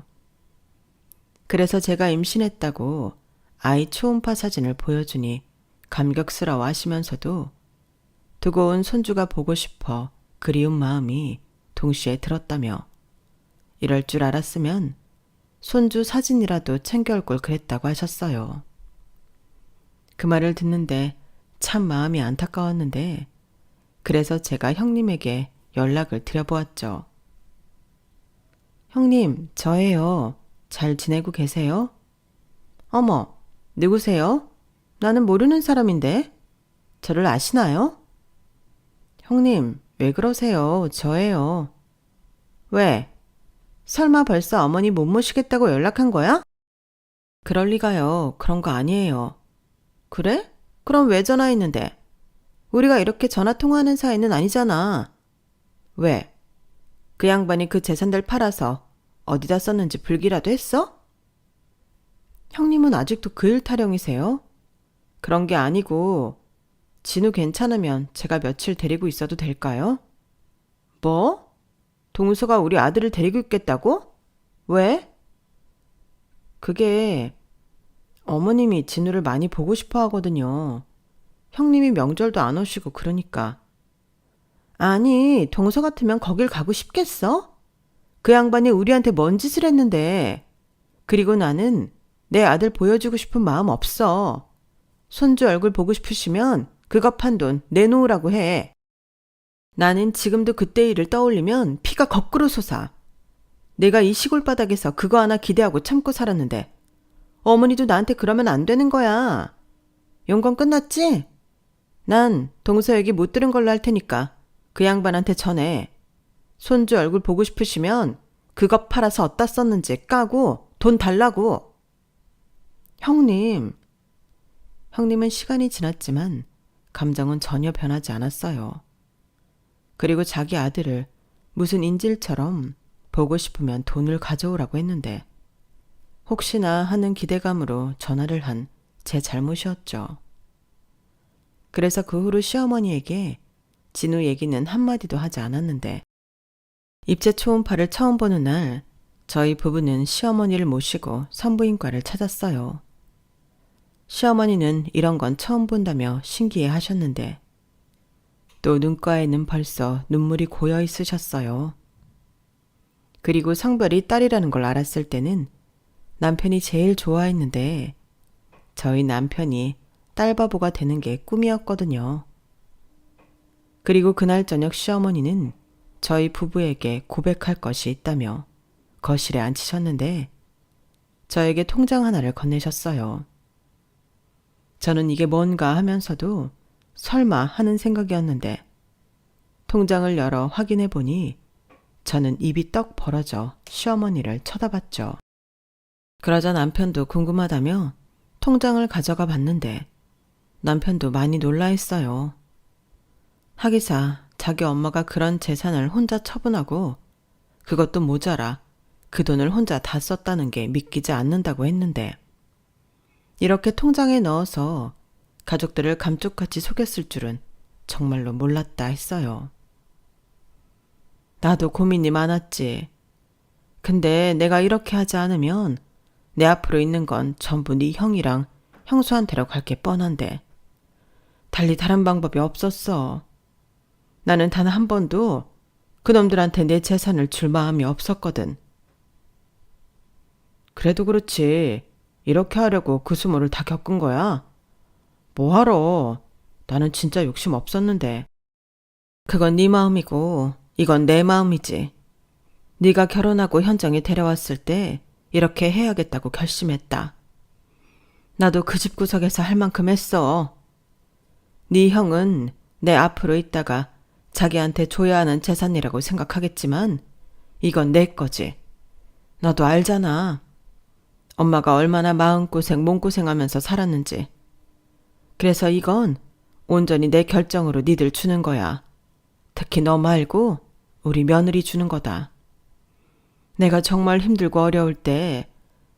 그래서 제가 임신했다고 아이 초음파 사진을 보여주니 감격스러워 하시면서도 두고 온 손주가 보고 싶어 그리운 마음이 동시에 들었다며 이럴 줄 알았으면 손주 사진이라도 챙겨올 걸 그랬다고 하셨어요. 그 말을 듣는데 참 마음이 안타까웠는데 그래서 제가 형님에게 연락을 드려보았죠. 형님, 저예요. 잘 지내고 계세요? 어머, 누구세요? 나는 모르는 사람인데. 저를 아시나요? 형님, 왜 그러세요? 저예요. 왜? 설마 벌써 어머니 못 모시겠다고 연락한 거야? 그럴 리가요. 그런 거 아니에요. 그래? 그럼 왜 전화했는데? 우리가 이렇게 전화 통화하는 사이는 아니잖아. 왜? 그 양반이 그 재산들 팔아서 어디다 썼는지 불기라도 했어? 형님은 아직도 그 일 타령이세요? 그런 게 아니고 진우 괜찮으면 제가 며칠 데리고 있어도 될까요? 뭐? 동서가 우리 아들을 데리고 있겠다고? 왜? 그게 어머님이 진우를 많이 보고 싶어 하거든요. 형님이 명절도 안 오시고 그러니까. 아니, 동서 같으면 거길 가고 싶겠어? 그 양반이 우리한테 뭔 짓을 했는데. 그리고 나는 내 아들 보여주고 싶은 마음 없어. 손주 얼굴 보고 싶으시면 그거 판 돈 내놓으라고 해. 나는 지금도 그때 일을 떠올리면 피가 거꾸로 솟아. 내가 이 시골 바닥에서 그거 하나 기대하고 참고 살았는데 어머니도 나한테 그러면 안 되는 거야. 용건 끝났지? 난 동서 얘기 못 들은 걸로 할 테니까 그 양반한테 전해. 손주 얼굴 보고 싶으시면 그거 팔아서 어디다 썼는지 까고 돈 달라고. 형님은 시간이 지났지만 감정은 전혀 변하지 않았어요. 그리고 자기 아들을 무슨 인질처럼 보고 싶으면 돈을 가져오라고 했는데 혹시나 하는 기대감으로 전화를 한 제 잘못이었죠. 그래서 그 후로 시어머니에게 진우 얘기는 한마디도 하지 않았는데 입제 초음파를 처음 보는 날 저희 부부는 시어머니를 모시고 산부인과를 찾았어요. 시어머니는 이런 건 처음 본다며 신기해 하셨는데 또 눈가에는 벌써 눈물이 고여 있으셨어요. 그리고 성별이 딸이라는 걸 알았을 때는 남편이 제일 좋아했는데 저희 남편이 딸바보가 되는 게 꿈이었거든요. 그리고 그날 저녁 시어머니는 저희 부부에게 고백할 것이 있다며 거실에 앉히셨는데 저에게 통장 하나를 건네셨어요. 저는 이게 뭔가 하면서도 설마 하는 생각이었는데 통장을 열어 확인해 보니 저는 입이 떡 벌어져 시어머니를 쳐다봤죠. 그러자 남편도 궁금하다며 통장을 가져가 봤는데 남편도 많이 놀라 했어요. 하기사 자기 엄마가 그런 재산을 혼자 처분하고 그것도 모자라 그 돈을 혼자 다 썼다는 게 믿기지 않는다고 했는데 이렇게 통장에 넣어서 가족들을 감쪽같이 속였을 줄은 정말로 몰랐다 했어요. 나도 고민이 많았지. 근데 내가 이렇게 하지 않으면 내 앞으로 있는 건 전부 네 형이랑 형수한테로 갈 게 뻔한데 달리 다른 방법이 없었어. 나는 단 한 번도 그놈들한테 내 재산을 줄 마음이 없었거든. 그래도 그렇지. 이렇게 하려고 그 수모를 다 겪은 거야? 뭐하러? 나는 진짜 욕심 없었는데. 그건 네 마음이고 이건 내 마음이지. 네가 결혼하고 현정이 데려왔을 때 이렇게 해야겠다고 결심했다. 나도 그 집구석에서 할 만큼 했어. 네 형은 내 앞으로 있다가 자기한테 줘야 하는 재산이라고 생각하겠지만 이건 내 거지. 너도 알잖아. 엄마가 얼마나 마음고생 몸고생하면서 살았는지. 그래서 이건 온전히 내 결정으로 니들 주는 거야. 특히 너 말고 우리 며느리 주는 거다. 내가 정말 힘들고 어려울 때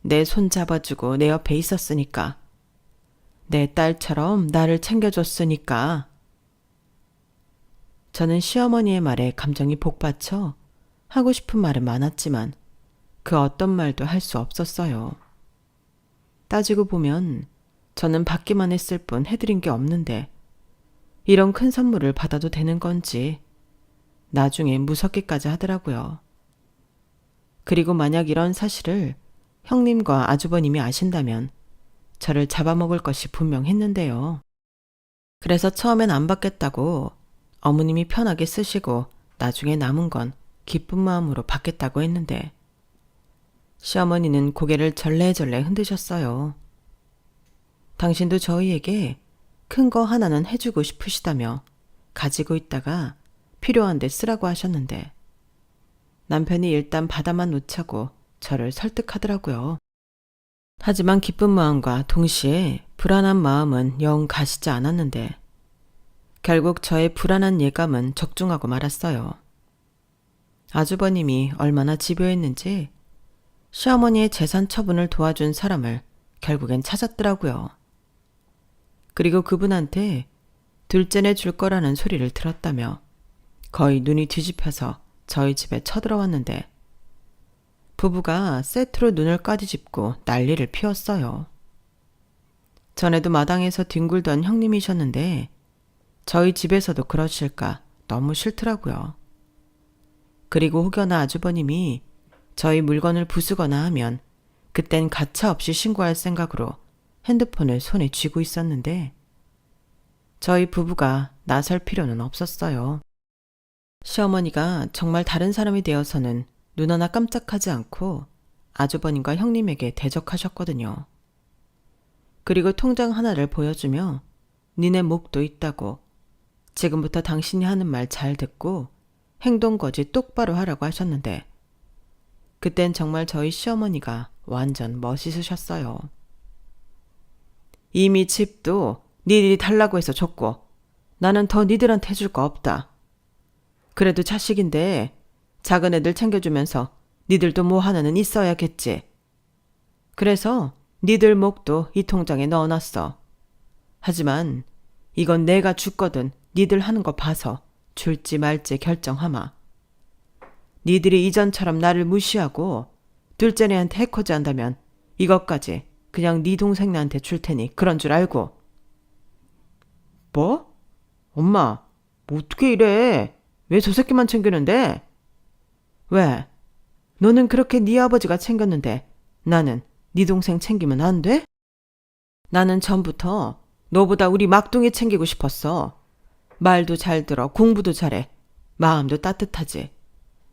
내 손 잡아주고 내 옆에 있었으니까. 내 딸처럼 나를 챙겨줬으니까. 저는 시어머니의 말에 감정이 복받쳐 하고 싶은 말은 많았지만 그 어떤 말도 할 수 없었어요. 따지고 보면 저는 받기만 했을 뿐 해드린 게 없는데 이런 큰 선물을 받아도 되는 건지 나중에 무섭기까지 하더라고요. 그리고 만약 이런 사실을 형님과 아주버님이 아신다면 저를 잡아먹을 것이 분명했는데요. 그래서 처음엔 안 받겠다고 어머님이 편하게 쓰시고 나중에 남은 건 기쁜 마음으로 받겠다고 했는데 시어머니는 고개를 절레절레 흔드셨어요. 당신도 저희에게 큰 거 하나는 해주고 싶으시다며 가지고 있다가 필요한데 쓰라고 하셨는데 남편이 일단 받아만 놓자고 저를 설득하더라고요. 하지만 기쁜 마음과 동시에 불안한 마음은 영 가시지 않았는데 결국 저의 불안한 예감은 적중하고 말았어요. 아주버님이 얼마나 집요했는지 시어머니의 재산 처분을 도와준 사람을 결국엔 찾았더라고요. 그리고 그분한테 둘째내 줄 거라는 소리를 들었다며 거의 눈이 뒤집혀서 저희 집에 쳐들어왔는데 부부가 세트로 눈을 까디집고 난리를 피웠어요. 전에도 마당에서 뒹굴던 형님이셨는데 저희 집에서도 그러실까 너무 싫더라고요. 그리고 혹여나 아주버님이 저희 물건을 부수거나 하면 그땐 가차없이 신고할 생각으로 핸드폰을 손에 쥐고 있었는데 저희 부부가 나설 필요는 없었어요. 시어머니가 정말 다른 사람이 되어서는 눈 하나 깜짝하지 않고 아주버님과 형님에게 대적하셨거든요. 그리고 통장 하나를 보여주며 니네 목도 있다고 지금부터 당신이 하는 말 잘 듣고 행동거지 똑바로 하라고 하셨는데 그땐 정말 저희 시어머니가 완전 멋있으셨어요. 이미 집도 니들이 달라고 해서 줬고 나는 더 니들한테 해줄 거 없다. 그래도 자식인데 작은 애들 챙겨주면서 니들도 뭐 하나는 있어야겠지. 그래서 니들 목도 이 통장에 넣어놨어. 하지만 이건 내가 줬거든 니들 하는 거 봐서 줄지 말지 결정하마. 니들이 이전처럼 나를 무시하고 둘째네한테 해코지 한다면 이것까지 그냥 네 동생네한테 줄 테니 그런 줄 알고. 뭐? 엄마, 뭐 어떻게 이래? 왜 저 새끼만 챙기는데? 왜? 너는 그렇게 네 아버지가 챙겼는데 나는 네 동생 챙기면 안 돼? 나는 전부터 너보다 우리 막둥이 챙기고 싶었어. 말도 잘 들어, 공부도 잘해, 마음도 따뜻하지.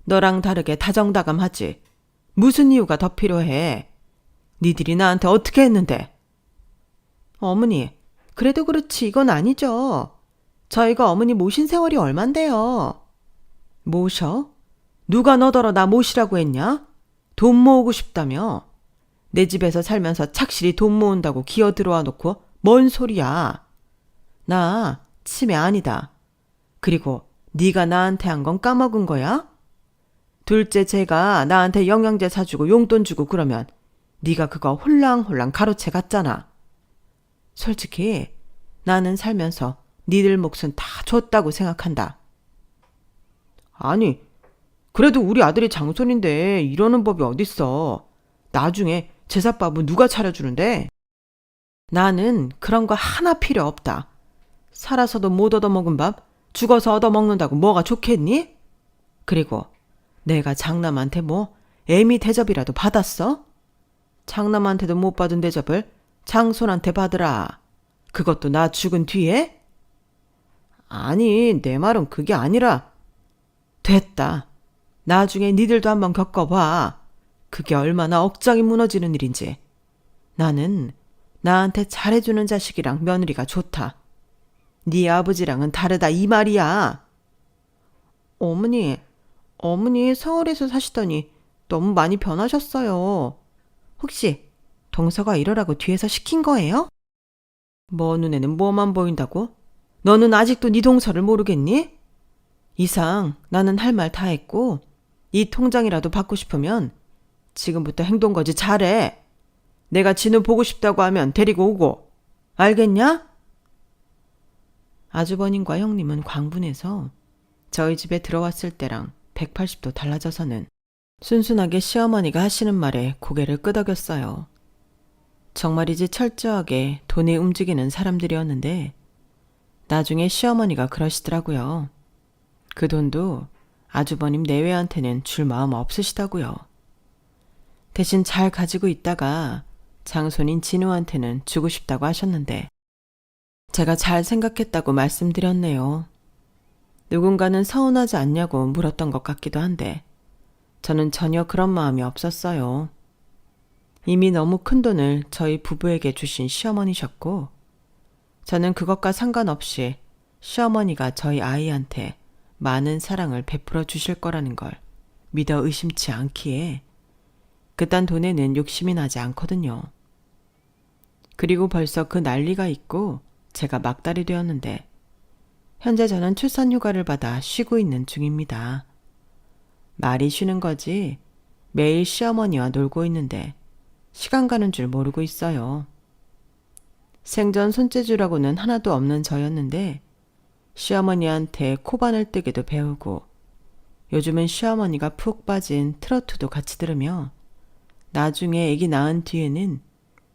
너랑 다르게 다정다감하지. 무슨 이유가 더 필요해? 니들이 나한테 어떻게 했는데? 어머니, 그래도 그렇지 이건 아니죠. 저희가 어머니 모신 세월이 얼만데요. 모셔? 누가 너더러 나 모시라고 했냐? 돈 모으고 싶다며? 내 집에서 살면서 착실히 돈 모은다고 기어 들어와 놓고 뭔 소리야. 나 치매 아니다. 그리고 네가 나한테 한 건 까먹은 거야? 둘째 쟤가 나한테 영양제 사주고 용돈 주고 그러면 네가 그거 홀랑홀랑 가로채 갔잖아. 솔직히 나는 살면서 니들 몫은 다 줬다고 생각한다. 아니, 그래도 우리 아들이 장손인데 이러는 법이 어딨어. 나중에 제사밥은 누가 차려주는데? 나는 그런 거 하나 필요 없다. 살아서도 못 얻어먹은 밥 죽어서 얻어먹는다고 뭐가 좋겠니? 그리고 내가 장남한테 뭐 애미 대접이라도 받았어? 장남한테도 못 받은 대접을 장손한테 받으라. 그것도 나 죽은 뒤에? 아니, 내 말은 그게 아니라. 됐다. 나중에 니들도 한번 겪어봐. 그게 얼마나 억장이 무너지는 일인지. 나는 나한테 잘해주는 자식이랑 며느리가 좋다. 네 아버지랑은 다르다 이 말이야. 어머니 서울에서 사시더니 너무 많이 변하셨어요. 혹시 동서가 이러라고 뒤에서 시킨 거예요? 뭐 눈에는 뭐만 보인다고? 너는 아직도 네 동서를 모르겠니? 이상 나는 할 말 다 했고 이 통장이라도 받고 싶으면 지금부터 행동거지 잘해. 내가 진우 보고 싶다고 하면 데리고 오고. 알겠냐? 아주버님과 형님은 광분해서 저희 집에 들어왔을 때랑 180도 달라져서는 순순하게 시어머니가 하시는 말에 고개를 끄덕였어요. 정말이지 철저하게 돈이 움직이는 사람들이었는데 나중에 시어머니가 그러시더라고요. 그 돈도 아주버님 내외한테는 줄 마음 없으시다고요. 대신 잘 가지고 있다가 장손인 진우한테는 주고 싶다고 하셨는데 제가 잘 생각했다고 말씀드렸네요. 누군가는 서운하지 않냐고 물었던 것 같기도 한데 저는 전혀 그런 마음이 없었어요. 이미 너무 큰 돈을 저희 부부에게 주신 시어머니셨고 저는 그것과 상관없이 시어머니가 저희 아이한테 많은 사랑을 베풀어 주실 거라는 걸 믿어 의심치 않기에 그딴 돈에는 욕심이 나지 않거든요. 그리고 벌써 그 난리가 있고 제가 막달이 되었는데 현재 저는 출산휴가를 받아 쉬고 있는 중입니다. 말이 쉬는 거지 매일 시어머니와 놀고 있는데 시간 가는 줄 모르고 있어요. 생전 손재주라고는 하나도 없는 저였는데 시어머니한테 코바늘 뜨기도 배우고 요즘은 시어머니가 푹 빠진 트로트도 같이 들으며 나중에 아기 낳은 뒤에는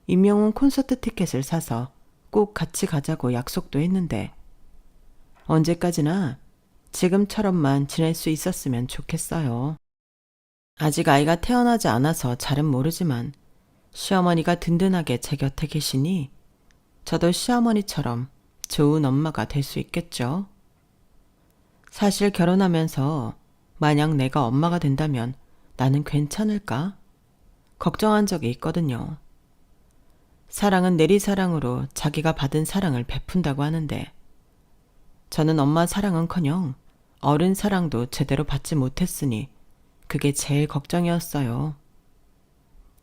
임영웅 콘서트 티켓을 사서 꼭 같이 가자고 약속도 했는데 언제까지나 지금처럼만 지낼 수 있었으면 좋겠어요. 아직 아이가 태어나지 않아서 잘은 모르지만 시어머니가 든든하게 제 곁에 계시니 저도 시어머니처럼 좋은 엄마가 될 수 있겠죠. 사실 결혼하면서 만약 내가 엄마가 된다면 나는 괜찮을까? 걱정한 적이 있거든요. 사랑은 내리사랑으로 자기가 받은 사랑을 베푼다고 하는데 저는 엄마 사랑은커녕 어른 사랑도 제대로 받지 못했으니 그게 제일 걱정이었어요.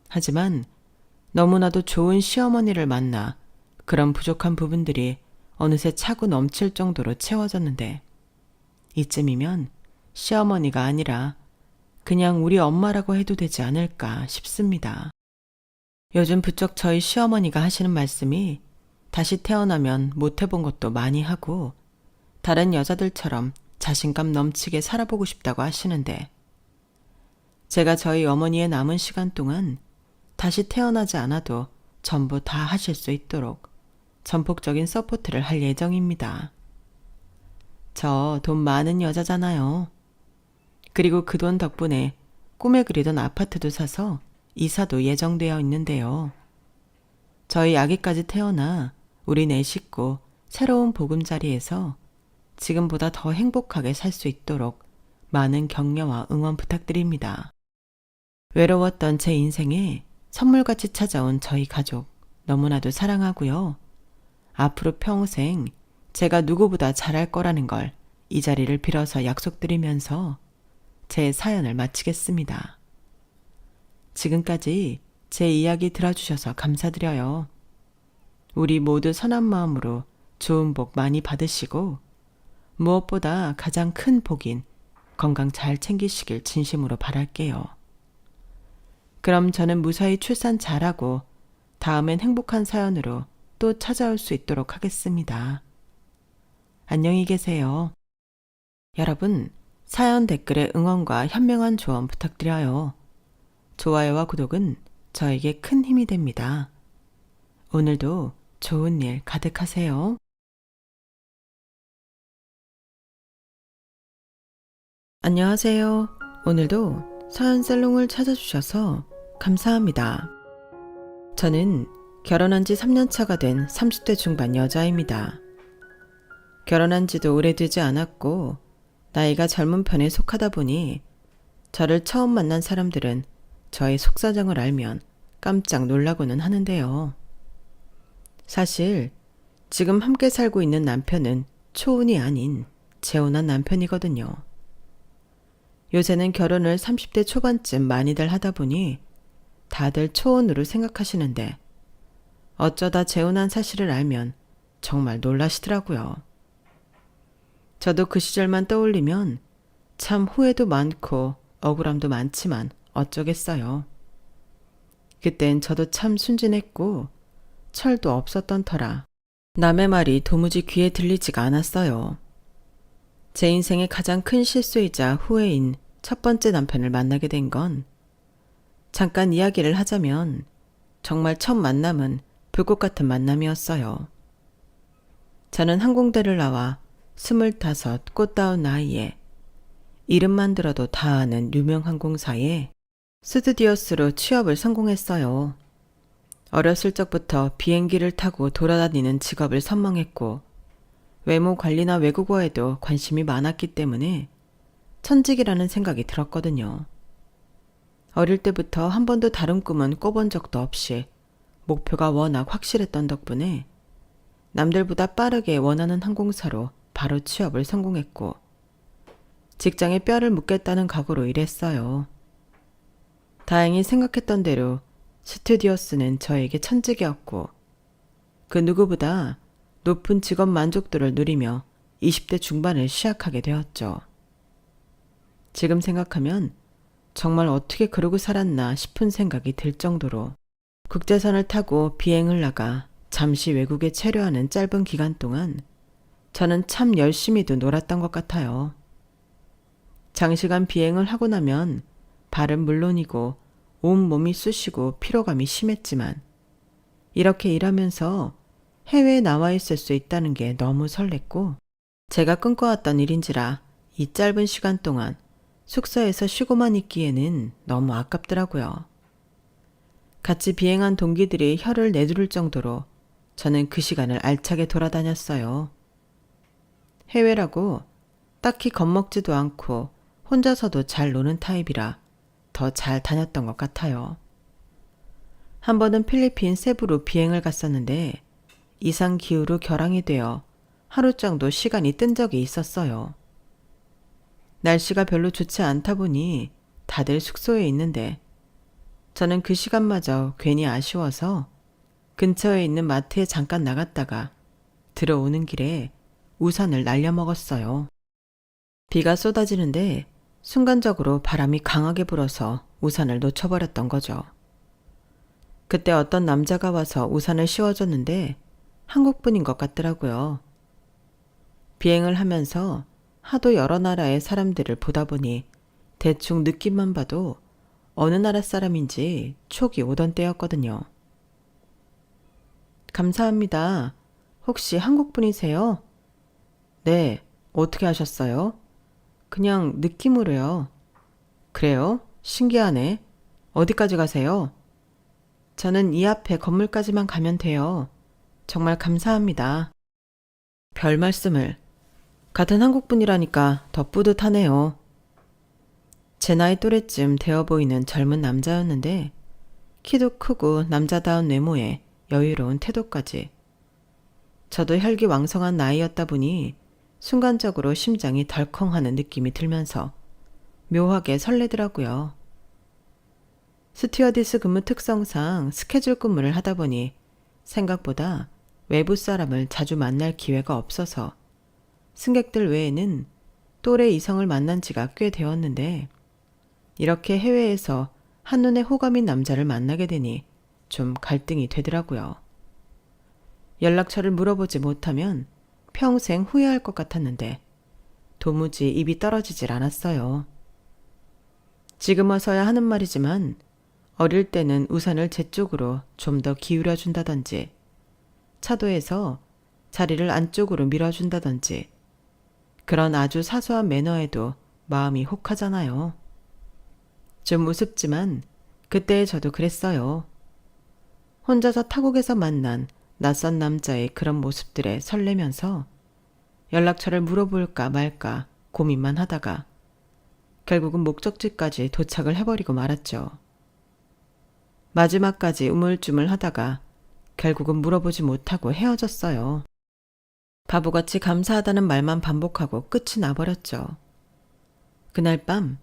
하지만 너무나도 좋은 시어머니를 만나 그런 부족한 부분들이 어느새 차고 넘칠 정도로 채워졌는데 이쯤이면 시어머니가 아니라 그냥 우리 엄마라고 해도 되지 않을까 싶습니다. 요즘 부쩍 저희 시어머니가 하시는 말씀이 다시 태어나면 못 해본 것도 많이 하고 다른 여자들처럼 자신감 넘치게 살아보고 싶다고 하시는데 제가 저희 어머니의 남은 시간 동안 다시 태어나지 않아도 전부 다 하실 수 있도록 전폭적인 서포트를 할 예정입니다. 저 돈 많은 여자잖아요. 그리고 그 돈 덕분에 꿈에 그리던 아파트도 사서 이사도 예정되어 있는데요. 저희 아기까지 태어나 우리 네 식구 새로운 보금자리에서 지금보다 더 행복하게 살 수 있도록 많은 격려와 응원 부탁드립니다. 외로웠던 제 인생에 선물같이 찾아온 저희 가족 너무나도 사랑하고요. 앞으로 평생 제가 누구보다 잘할 거라는 걸 이 자리를 빌어서 약속드리면서 제 사연을 마치겠습니다. 지금까지 제 이야기 들어주셔서 감사드려요. 우리 모두 선한 마음으로 좋은 복 많이 받으시고 무엇보다 가장 큰 복인 건강 잘 챙기시길 진심으로 바랄게요. 그럼 저는 무사히 출산 잘하고 다음엔 행복한 사연으로 또 찾아올 수 있도록 하겠습니다. 안녕히 계세요. 여러분, 사연 댓글에 응원과 현명한 조언 부탁드려요. 좋아요와 구독은 저에게 큰 힘이 됩니다. 오늘도 좋은 일 가득하세요. 안녕하세요. 오늘도 사연 살롱을 찾아주셔서 감사합니다. 저는 결혼한 지 3년 차가 된 30대 중반 여자입니다. 결혼한 지도 오래되지 않았고 나이가 젊은 편에 속하다 보니 저를 처음 만난 사람들은 저의 속사정을 알면 깜짝 놀라고는 하는데요. 사실 지금 함께 살고 있는 남편은 초혼이 아닌 재혼한 남편이거든요. 요새는 결혼을 30대 초반쯤 많이들 하다 보니 다들 초혼으로 생각하시는데 어쩌다 재혼한 사실을 알면 정말 놀라시더라고요. 저도 그 시절만 떠올리면 참 후회도 많고 억울함도 많지만 어쩌겠어요. 그땐 저도 참 순진했고 철도 없었던 터라 남의 말이 도무지 귀에 들리지가 않았어요. 제 인생의 가장 큰 실수이자 후회인 첫 번째 남편을 만나게 된 건 잠깐 이야기를 하자면 정말 첫 만남은 불꽃 같은 만남이었어요. 저는 항공대를 나와 25 꽃다운 나이에 이름만 들어도 다 아는 유명 항공사에 스튜디오스로 취업을 성공했어요. 어렸을 적부터 비행기를 타고 돌아다니는 직업을 선망했고 외모 관리나 외국어에도 관심이 많았기 때문에 천직이라는 생각이 들었거든요. 어릴 때부터 한 번도 다른 꿈은 꿔본 적도 없이 목표가 워낙 확실했던 덕분에 남들보다 빠르게 원하는 항공사로 바로 취업을 성공했고 직장에 뼈를 묻겠다는 각오로 일했어요. 다행히 생각했던 대로 스튜디오스는 저에게 천직이었고 그 누구보다 높은 직업 만족도를 누리며 20대 중반을 시작하게 되었죠. 지금 생각하면 정말 어떻게 그러고 살았나 싶은 생각이 들 정도로 국제선을 타고 비행을 나가 잠시 외국에 체류하는 짧은 기간 동안 저는 참 열심히도 놀았던 것 같아요. 장시간 비행을 하고 나면 발은 물론이고 온몸이 쑤시고 피로감이 심했지만 이렇게 일하면서 해외에 나와 있을 수 있다는 게 너무 설렜고 제가 꿈꿔왔던 일인지라 이 짧은 시간 동안 숙소에서 쉬고만 있기에는 너무 아깝더라고요. 같이 비행한 동기들이 혀를 내두를 정도로 저는 그 시간을 알차게 돌아다녔어요. 해외라고 딱히 겁먹지도 않고 혼자서도 잘 노는 타입이라 더 잘 다녔던 것 같아요. 한 번은 필리핀 세부로 비행을 갔었는데 이상 기후로 결항이 되어 하루 정도 시간이 뜬 적이 있었어요. 날씨가 별로 좋지 않다 보니 다들 숙소에 있는데 저는 그 시간마저 괜히 아쉬워서 근처에 있는 마트에 잠깐 나갔다가 들어오는 길에 우산을 날려먹었어요. 비가 쏟아지는데 순간적으로 바람이 강하게 불어서 우산을 놓쳐버렸던 거죠. 그때 어떤 남자가 와서 우산을 씌워줬는데 한국분인 것 같더라고요. 비행을 하면서 하도 여러 나라의 사람들을 보다 보니 대충 느낌만 봐도 어느 나라 사람인지 촉이 오던 때였거든요. 감사합니다. 혹시 한국분이세요? 네, 어떻게 하셨어요? 그냥 느낌으로요. 그래요? 신기하네. 어디까지 가세요? 저는 이 앞에 건물까지만 가면 돼요. 정말 감사합니다. 별 말씀을. 같은 한국분이라니까 더 뿌듯하네요. 제 나이 또래쯤 되어 보이는 젊은 남자였는데 키도 크고 남자다운 외모에 여유로운 태도까지. 저도 혈기왕성한 나이였다 보니 순간적으로 심장이 덜컹하는 느낌이 들면서 묘하게 설레더라고요. 스튜어디스 근무 특성상 스케줄 근무를 하다 보니 생각보다 외부 사람을 자주 만날 기회가 없어서 승객들 외에는 또래 이성을 만난 지가 꽤 되었는데 이렇게 해외에서 한눈에 호감인 남자를 만나게 되니 좀 갈등이 되더라고요. 연락처를 물어보지 못하면 평생 후회할 것 같았는데 도무지 입이 떨어지질 않았어요. 지금 와서야 하는 말이지만 어릴 때는 우산을 제 쪽으로 좀 더 기울여 준다든지 차도에서 자리를 안쪽으로 밀어준다든지 그런 아주 사소한 매너에도 마음이 혹하잖아요. 좀 우습지만 그때의 저도 그랬어요. 혼자서 타국에서 만난 낯선 남자의 그런 모습들에 설레면서 연락처를 물어볼까 말까 고민만 하다가 결국은 목적지까지 도착을 해버리고 말았죠. 마지막까지 우물쭈물 하다가 결국은 물어보지 못하고 헤어졌어요. 바보같이 감사하다는 말만 반복하고 끝이 나버렸죠. 그날 밤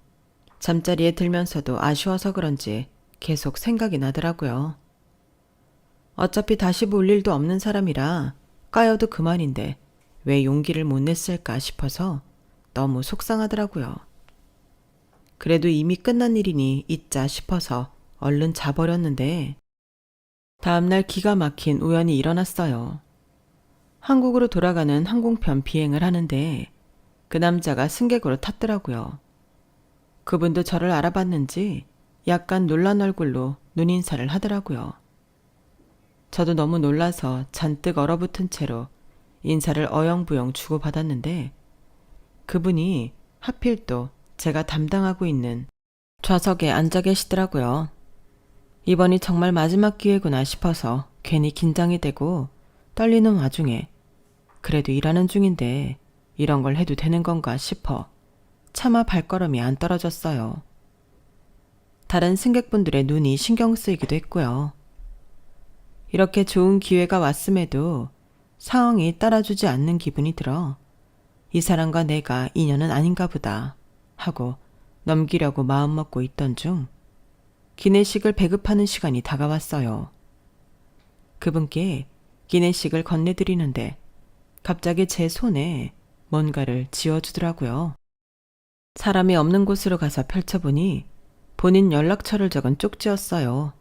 잠자리에 들면서도 아쉬워서 그런지 계속 생각이 나더라고요. 어차피 다시 볼 일도 없는 사람이라 까여도 그만인데 왜 용기를 못 냈을까 싶어서 너무 속상하더라고요. 그래도 이미 끝난 일이니 잊자 싶어서 얼른 자버렸는데 다음날 기가 막힌 우연이 일어났어요. 한국으로 돌아가는 항공편 비행을 하는데 그 남자가 승객으로 탔더라고요. 그분도 저를 알아봤는지 약간 놀란 얼굴로 눈인사를 하더라고요. 저도 너무 놀라서 잔뜩 얼어붙은 채로 인사를 어영부영 주고받았는데 그분이 하필 또 제가 담당하고 있는 좌석에 앉아 계시더라고요. 이번이 정말 마지막 기회구나 싶어서 괜히 긴장이 되고 떨리는 와중에 그래도 일하는 중인데 이런 걸 해도 되는 건가 싶어 차마 발걸음이 안 떨어졌어요. 다른 승객분들의 눈이 신경 쓰이기도 했고요. 이렇게 좋은 기회가 왔음에도 상황이 따라주지 않는 기분이 들어 이 사람과 내가 인연은 아닌가 보다 하고 넘기려고 마음먹고 있던 중 기내식을 배급하는 시간이 다가왔어요. 그분께 기내식을 건네드리는데 갑자기 제 손에 뭔가를 쥐어주더라고요. 사람이 없는 곳으로 가서 펼쳐보니 본인 연락처를 적은 쪽지였어요.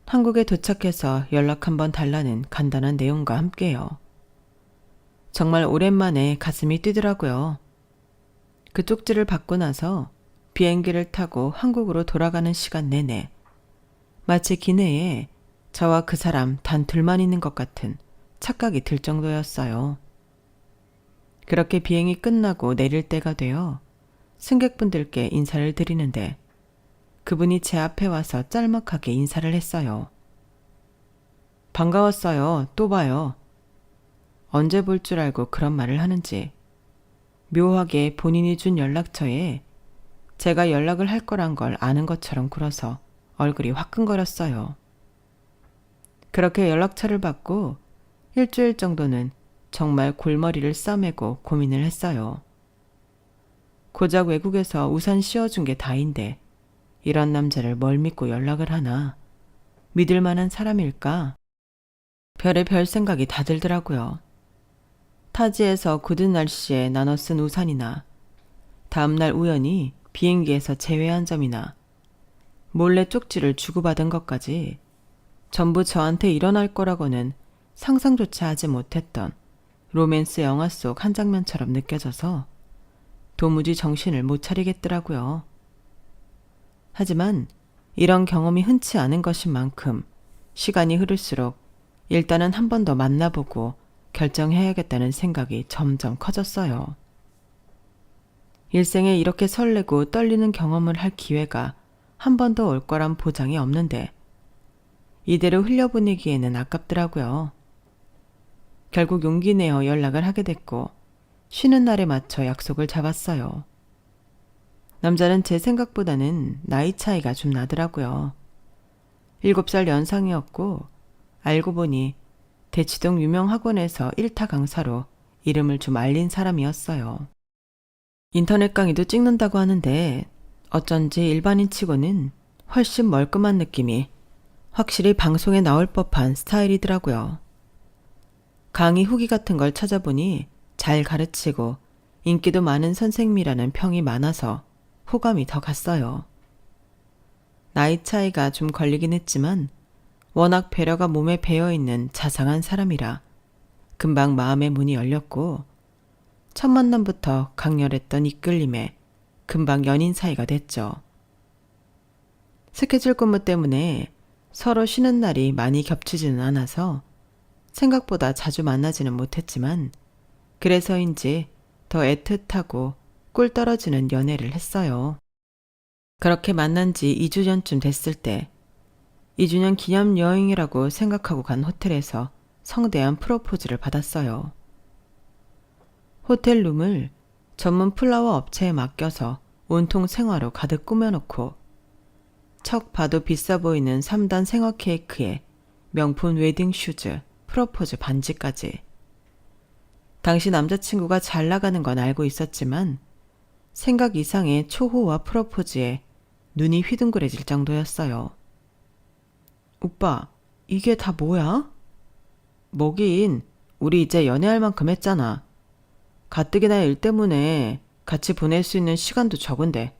한국에 도착해서 연락 한번 달라는 간단한 내용과 함께요. 정말 오랜만에 가슴이 뛰더라고요. 그 쪽지를 받고 나서 비행기를 타고 한국으로 돌아가는 시간 내내 마치 기내에 저와 그 사람 단 둘만 있는 것 같은 착각이 들 정도였어요. 그렇게 비행이 끝나고 내릴 때가 되어 승객분들께 인사를 드리는데 그분이 제 앞에 와서 짤막하게 인사를 했어요. 반가웠어요. 또 봐요. 언제 볼 줄 알고 그런 말을 하는지 묘하게 본인이 준 연락처에 제가 연락을 할 거란 걸 아는 것처럼 굴어서 얼굴이 화끈거렸어요. 그렇게 연락처를 받고 일주일 정도는 정말 골머리를 싸매고 고민을 했어요. 고작 외국에서 우산 씌워준 게 다인데 이런 남자를 뭘 믿고 연락을 하나? 믿을 만한 사람일까? 별의별 생각이 다 들더라고요. 타지에서 굳은 날씨에 나눠 쓴 우산이나 다음날 우연히 비행기에서 제외한 점이나 몰래 쪽지를 주고받은 것까지 전부 저한테 일어날 거라고는 상상조차 하지 못했던 로맨스 영화 속 한 장면처럼 느껴져서 도무지 정신을 못 차리겠더라고요. 하지만 이런 경험이 흔치 않은 것인 만큼 시간이 흐를수록 일단은 한 번 더 만나보고 결정해야겠다는 생각이 점점 커졌어요. 일생에 이렇게 설레고 떨리는 경험을 할 기회가 한 번 더 올 거란 보장이 없는데 이대로 흘려보내기에는 아깝더라고요. 결국 용기 내어 연락을 하게 됐고 쉬는 날에 맞춰 약속을 잡았어요. 남자는 제 생각보다는 나이 차이가 좀 나더라고요. 7살 연상이었고 알고 보니 대치동 유명 학원에서 1타 강사로 이름을 좀 알린 사람이었어요. 인터넷 강의도 찍는다고 하는데 어쩐지 일반인 치고는 훨씬 멀끔한 느낌이 확실히 방송에 나올 법한 스타일이더라고요. 강의 후기 같은 걸 찾아보니 잘 가르치고 인기도 많은 선생님이라는 평이 많아서 호감이 더 갔어요. 나이 차이가 좀 걸리긴 했지만 워낙 배려가 몸에 배어있는 자상한 사람이라 금방 마음의 문이 열렸고 첫 만남부터 강렬했던 이끌림에 금방 연인 사이가 됐죠. 스케줄 근무 때문에 서로 쉬는 날이 많이 겹치지는 않아서 생각보다 자주 만나지는 못했지만 그래서인지 더 애틋하고 꿀 떨어지는 연애를 했어요. 그렇게 만난 지 2주 전쯤 됐을 때 2주년 기념 여행이라고 생각하고 간 호텔에서 성대한 프로포즈를 받았어요. 호텔 룸을 전문 플라워 업체에 맡겨서 온통 생화로 가득 꾸며놓고 척 봐도 비싸 보이는 3단 생화 케이크에 명품 웨딩 슈즈, 프로포즈 반지까지. 당시 남자친구가 잘 나가는 건 알고 있었지만 생각 이상의 초호화 프로포즈에 눈이 휘둥그레질 정도였어요. 오빠, 이게 다 뭐야? 뭐긴, 우리 이제 연애할 만큼 했잖아. 가뜩이나 일 때문에 같이 보낼 수 있는 시간도 적은데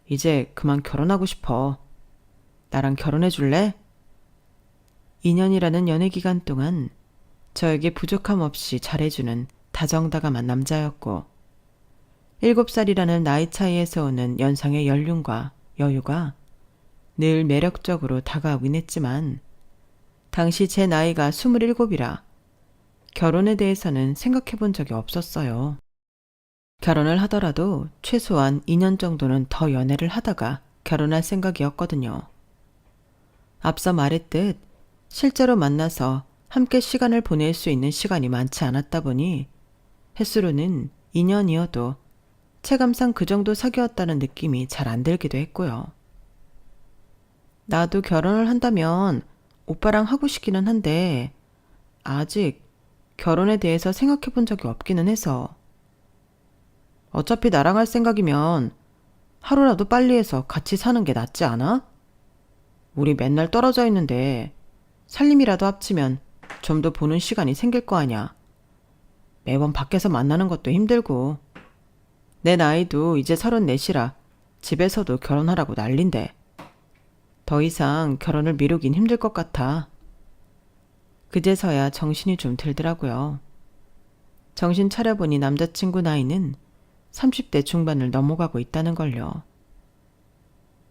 이제 그만 결혼하고 싶어. 나랑 결혼해 줄래? 2년이라는 연애 기간 동안 저에게 부족함 없이 잘해주는 다정다감한 남자였고 7살이라는 나이 차이에서 오는 연상의 연륜과 여유가 늘 매력적으로 다가오긴 했지만 당시 제 나이가 27이라 결혼에 대해서는 생각해 본 적이 없었어요. 결혼을 하더라도 최소한 2년 정도는 더 연애를 하다가 결혼할 생각이었거든요. 앞서 말했듯 실제로 만나서 함께 시간을 보낼 수 있는 시간이 많지 않았다 보니 횟수로는 2년이어도 체감상 그 정도 사귀었다는 느낌이 잘 안 들기도 했고요. 나도 결혼을 한다면 오빠랑 하고 싶기는 한데 아직 결혼에 대해서 생각해 본 적이 없기는 해서. 어차피 나랑 할 생각이면 하루라도 빨리 해서 같이 사는 게 낫지 않아? 우리 맨날 떨어져 있는데 살림이라도 합치면 좀 더 보는 시간이 생길 거 아냐. 매번 밖에서 만나는 것도 힘들고 내 나이도 이제 34이라 집에서도 결혼하라고 난린데 더 이상 결혼을 미루긴 힘들 것 같아. 그제서야 정신이 좀 들더라고요. 정신 차려보니 남자친구 나이는 30대 중반을 넘어가고 있다는 걸요.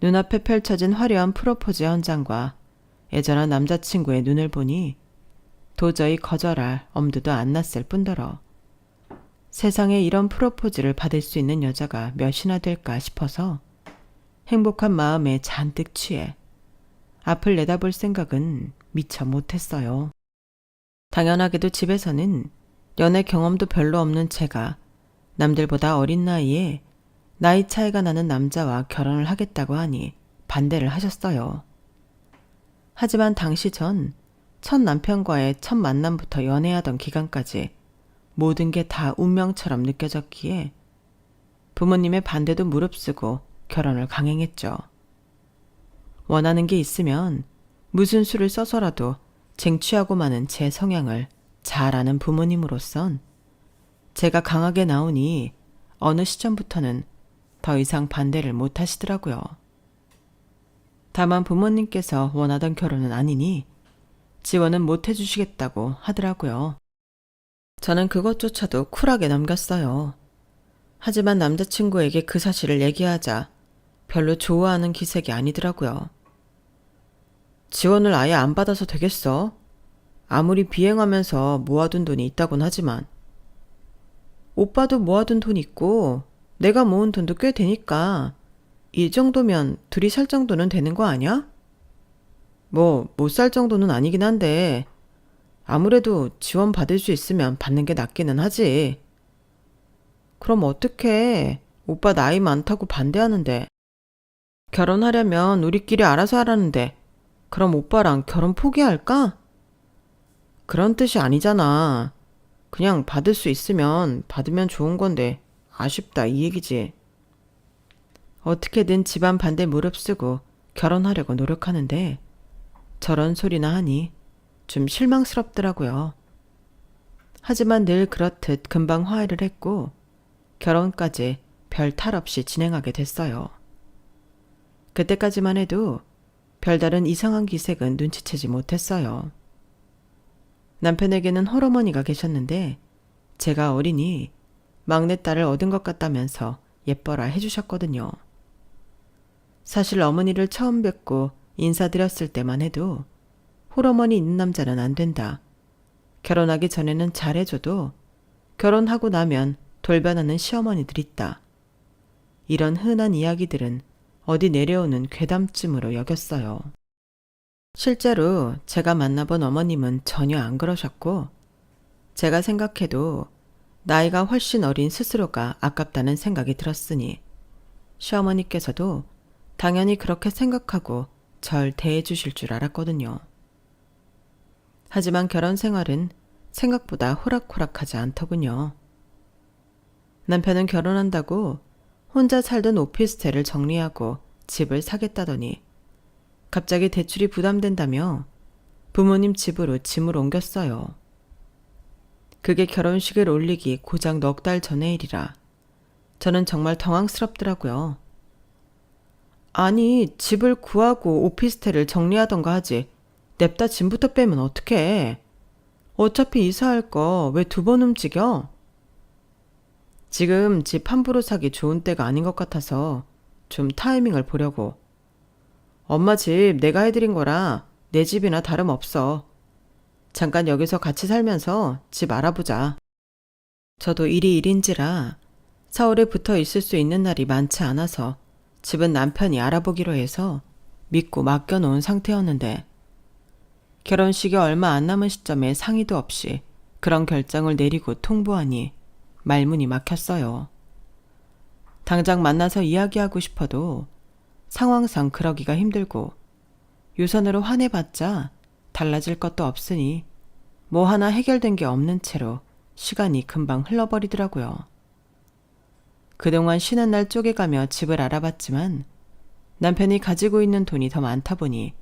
눈앞에 펼쳐진 화려한 프로포즈 현장과 애절한 남자친구의 눈을 보니 도저히 거절할 엄두도 안 났을 뿐더러 세상에 이런 프로포즈를 받을 수 있는 여자가 몇이나 될까 싶어서 행복한 마음에 잔뜩 취해 앞을 내다볼 생각은 미처 못했어요. 당연하게도 집에서는 연애 경험도 별로 없는 제가 남들보다 어린 나이에 나이 차이가 나는 남자와 결혼을 하겠다고 하니 반대를 하셨어요. 하지만 당시 전 첫 남편과의 첫 만남부터 연애하던 기간까지 모든 게 다 운명처럼 느껴졌기에 부모님의 반대도 무릅쓰고 결혼을 강행했죠. 원하는 게 있으면 무슨 수를 써서라도 쟁취하고 마는 제 성향을 잘 아는 부모님으로선 제가 강하게 나오니 어느 시점부터는 더 이상 반대를 못 하시더라고요. 다만 부모님께서 원하던 결혼은 아니니 지원은 못 해주시겠다고 하더라고요. 저는 그것조차도 쿨하게 넘겼어요. 하지만 남자친구에게 그 사실을 얘기하자 별로 좋아하는 기색이 아니더라고요. 지원을 아예 안 받아서 되겠어? 아무리 비행하면서 모아둔 돈이 있다곤 하지만 오빠도 모아둔 돈 있고 내가 모은 돈도 꽤 되니까 이 정도면 둘이 살 정도는 되는 거 아니야? 뭐 못 살 정도는 아니긴 한데 아무래도 지원 받을 수 있으면 받는 게 낫기는 하지. 그럼 어떡해. 오빠 나이 많다고 반대하는데. 결혼하려면 우리끼리 알아서 하라는데 그럼 오빠랑 결혼 포기할까? 그런 뜻이 아니잖아. 그냥 받을 수 있으면 받으면 좋은 건데 아쉽다 이 얘기지. 어떻게든 집안 반대 무릅쓰고 결혼하려고 노력하는데 저런 소리나 하니 좀 실망스럽더라고요. 하지만 늘 그렇듯 금방 화해를 했고 결혼까지 별 탈 없이 진행하게 됐어요. 그때까지만 해도 별다른 이상한 기색은 눈치채지 못했어요. 남편에게는 홀어머니가 계셨는데 제가 어리니 막내딸을 얻은 것 같다면서 예뻐라 해주셨거든요. 사실 어머니를 처음 뵙고 인사드렸을 때만 해도 홀어머니 있는 남자는 안 된다. 결혼하기 전에는 잘해줘도 결혼하고 나면 돌변하는 시어머니들 있다. 이런 흔한 이야기들은 어디 내려오는 괴담쯤으로 여겼어요. 실제로 제가 만나본 어머님은 전혀 안 그러셨고 제가 생각해도 나이가 훨씬 어린 스스로가 아깝다는 생각이 들었으니 시어머니께서도 당연히 그렇게 생각하고 절 대해주실 줄 알았거든요. 하지만 결혼 생활은 생각보다 호락호락하지 않더군요. 남편은 결혼한다고 혼자 살던 오피스텔을 정리하고 집을 사겠다더니 갑자기 대출이 부담된다며 부모님 집으로 짐을 옮겼어요. 그게 결혼식을 올리기 고작 넉 달 전의 일이라 저는 정말 당황스럽더라고요. 아니, 집을 구하고 오피스텔을 정리하던가 하지. 냅다 짐부터 빼면 어떡해. 어차피 이사할 거 왜 두 번 움직여? 지금 집 함부로 사기 좋은 때가 아닌 것 같아서 좀 타이밍을 보려고. 엄마 집 내가 해드린 거라 내 집이나 다름없어. 잠깐 여기서 같이 살면서 집 알아보자. 저도 일이 일인지라 서울에 붙어 있을 수 있는 날이 많지 않아서 집은 남편이 알아보기로 해서 믿고 맡겨놓은 상태였는데 결혼식이 얼마 안 남은 시점에 상의도 없이 그런 결정을 내리고 통보하니 말문이 막혔어요. 당장 만나서 이야기하고 싶어도 상황상 그러기가 힘들고 유선으로 화내봤자 달라질 것도 없으니 뭐 하나 해결된 게 없는 채로 시간이 금방 흘러버리더라고요. 그동안 쉬는 날 쪼개가며 집을 알아봤지만 남편이 가지고 있는 돈이 더 많다 보니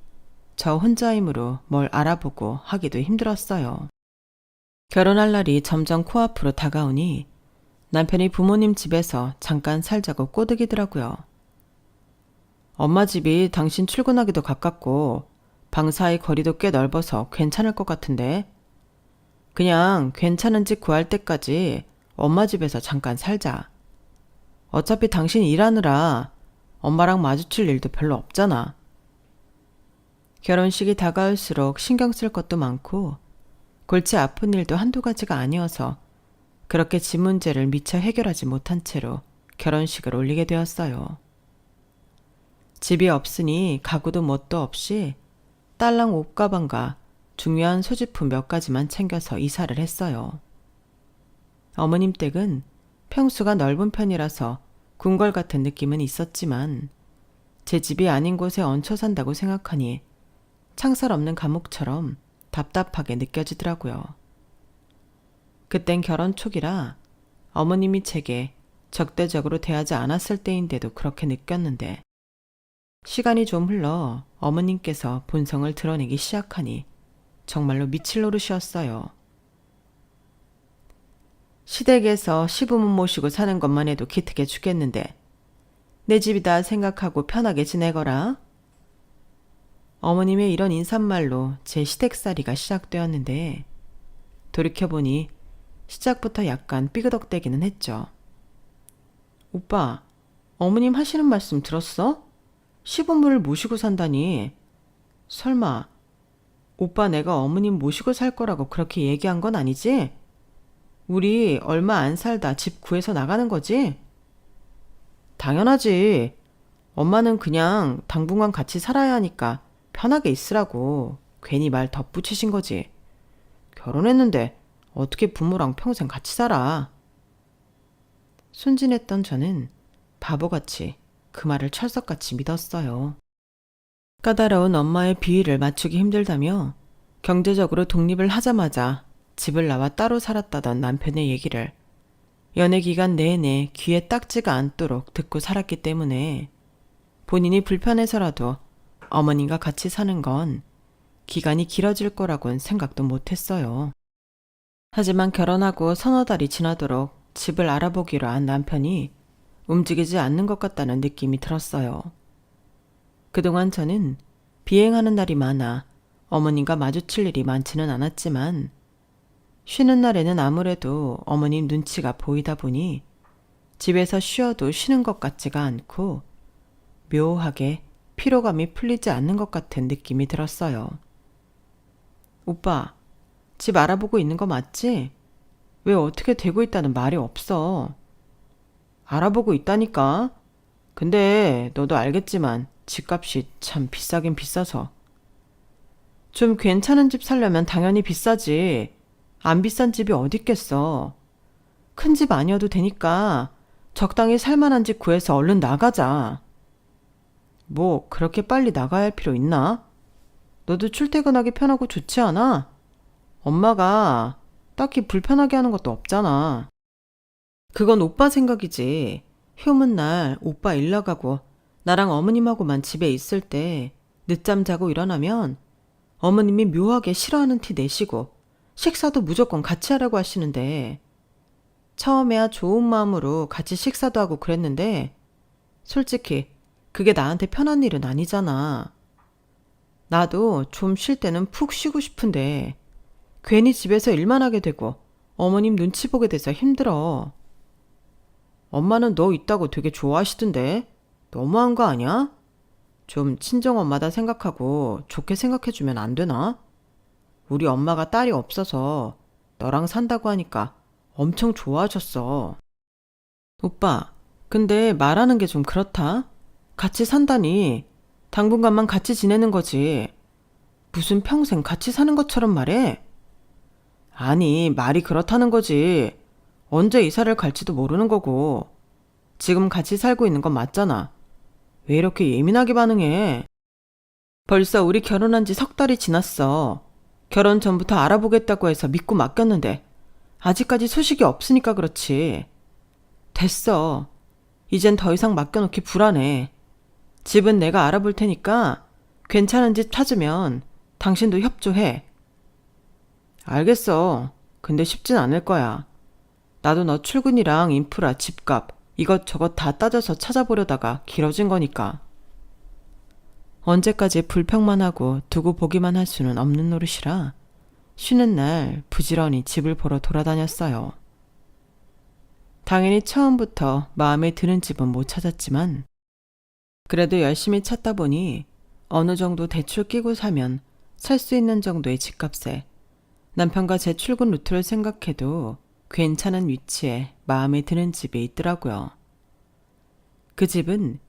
저 혼자 힘으로 뭘 알아보고 하기도 힘들었어요. 결혼할 날이 점점 코앞으로 다가오니 남편이 부모님 집에서 잠깐 살자고 꼬드기더라고요. 엄마 집이 당신 출근하기도 가깝고 방 사이 거리도 꽤 넓어서 괜찮을 것 같은데 그냥 괜찮은 집 구할 때까지 엄마 집에서 잠깐 살자. 어차피 당신 일하느라 엄마랑 마주칠 일도 별로 없잖아. 결혼식이 다가올수록 신경 쓸 것도 많고 골치 아픈 일도 한두 가지가 아니어서 그렇게 집 문제를 미처 해결하지 못한 채로 결혼식을 올리게 되었어요. 집이 없으니 가구도 뭣도 없이 딸랑 옷가방과 중요한 소지품 몇 가지만 챙겨서 이사를 했어요. 어머님 댁은 평수가 넓은 편이라서 궁궐 같은 느낌은 있었지만 제 집이 아닌 곳에 얹혀 산다고 생각하니 창살 없는 감옥처럼 답답하게 느껴지더라고요. 그땐 결혼 초기라 어머님이 제게 적대적으로 대하지 않았을 때인데도 그렇게 느꼈는데 시간이 좀 흘러 어머님께서 본성을 드러내기 시작하니 정말로 미칠 노릇이었어요. 시댁에서 시부모 모시고 사는 것만 해도 기특해 죽겠는데 내 집이다 생각하고 편하게 지내거라. 어머님의 이런 인사말로 제 시댁살이가 시작되었는데 돌이켜보니 시작부터 약간 삐그덕대기는 했죠. 오빠, 어머님 하시는 말씀 들었어? 시부모를 모시고 산다니. 설마 오빠 내가 어머님 모시고 살 거라고 그렇게 얘기한 건 아니지? 우리 얼마 안 살다 집 구해서 나가는 거지? 당연하지. 엄마는 그냥 당분간 같이 살아야 하니까 편하게 있으라고 괜히 말 덧붙이신 거지. 결혼했는데 어떻게 부모랑 평생 같이 살아? 순진했던 저는 바보같이 그 말을 철석같이 믿었어요. 까다로운 엄마의 비위를 맞추기 힘들다며 경제적으로 독립을 하자마자 집을 나와 따로 살았다던 남편의 얘기를 연애 기간 내내 귀에 딱지가 않도록 듣고 살았기 때문에 본인이 불편해서라도 어머님과 같이 사는 건 기간이 길어질 거라곤 생각도 못했어요. 하지만 결혼하고 서너 달이 지나도록 집을 알아보기로 한 남편이 움직이지 않는 것 같다는 느낌이 들었어요. 그동안 저는 비행하는 날이 많아 어머님과 마주칠 일이 많지는 않았지만 쉬는 날에는 아무래도 어머님 눈치가 보이다 보니 집에서 쉬어도 쉬는 것 같지가 않고 묘하게 피로감이 풀리지 않는 것 같은 느낌이 들었어요. 오빠, 집 알아보고 있는 거 맞지? 왜 어떻게 되고 있다는 말이 없어? 알아보고 있다니까. 근데 너도 알겠지만 집값이 참 비싸긴 비싸서. 좀 괜찮은 집 살려면 당연히 비싸지. 안 비싼 집이 어딨겠어. 큰 집 아니어도 되니까 적당히 살만한 집 구해서 얼른 나가자. 뭐 그렇게 빨리 나가야 할 필요 있나? 너도 출퇴근하기 편하고 좋지 않아? 엄마가 딱히 불편하게 하는 것도 없잖아. 그건 오빠 생각이지. 휴문 날 오빠 일 나가고 나랑 어머님하고만 집에 있을 때 늦잠 자고 일어나면 어머님이 묘하게 싫어하는 티 내시고 식사도 무조건 같이 하라고 하시는데 처음에야 좋은 마음으로 같이 식사도 하고 그랬는데 솔직히 그게 나한테 편한 일은 아니잖아. 나도 좀 쉴 때는 푹 쉬고 싶은데 괜히 집에서 일만 하게 되고 어머님 눈치 보게 돼서 힘들어. 엄마는 너 있다고 되게 좋아하시던데 너무한 거 아니야? 좀 친정엄마다 생각하고 좋게 생각해주면 안 되나? 우리 엄마가 딸이 없어서 너랑 산다고 하니까 엄청 좋아하셨어. 오빠, 근데 말하는 게 좀 그렇다. 같이 산다니 당분간만 같이 지내는 거지. 무슨 평생 같이 사는 것처럼 말해? 아니, 말이 그렇다는 거지. 언제 이사를 갈지도 모르는 거고. 지금 같이 살고 있는 건 맞잖아. 왜 이렇게 예민하게 반응해? 벌써 우리 결혼한 지 석 달이 지났어. 결혼 전부터 알아보겠다고 해서 믿고 맡겼는데 아직까지 소식이 없으니까 그렇지. 됐어. 이젠 더 이상 맡겨놓기 불안해. 집은 내가 알아볼 테니까 괜찮은 집 찾으면 당신도 협조해. 알겠어. 근데 쉽진 않을 거야. 나도 너 출근이랑 인프라, 집값 이것저것 다 따져서 찾아보려다가 길어진 거니까. 언제까지 불평만 하고 두고 보기만 할 수는 없는 노릇이라 쉬는 날 부지런히 집을 보러 돌아다녔어요. 당연히 처음부터 마음에 드는 집은 못 찾았지만 그래도 열심히 찾다 보니 어느 정도 대출 끼고 사면 살 수 있는 정도의 집값에 남편과 제 출근 루트를 생각해도 괜찮은 위치에 마음에 드는 집이 있더라고요. 그 집은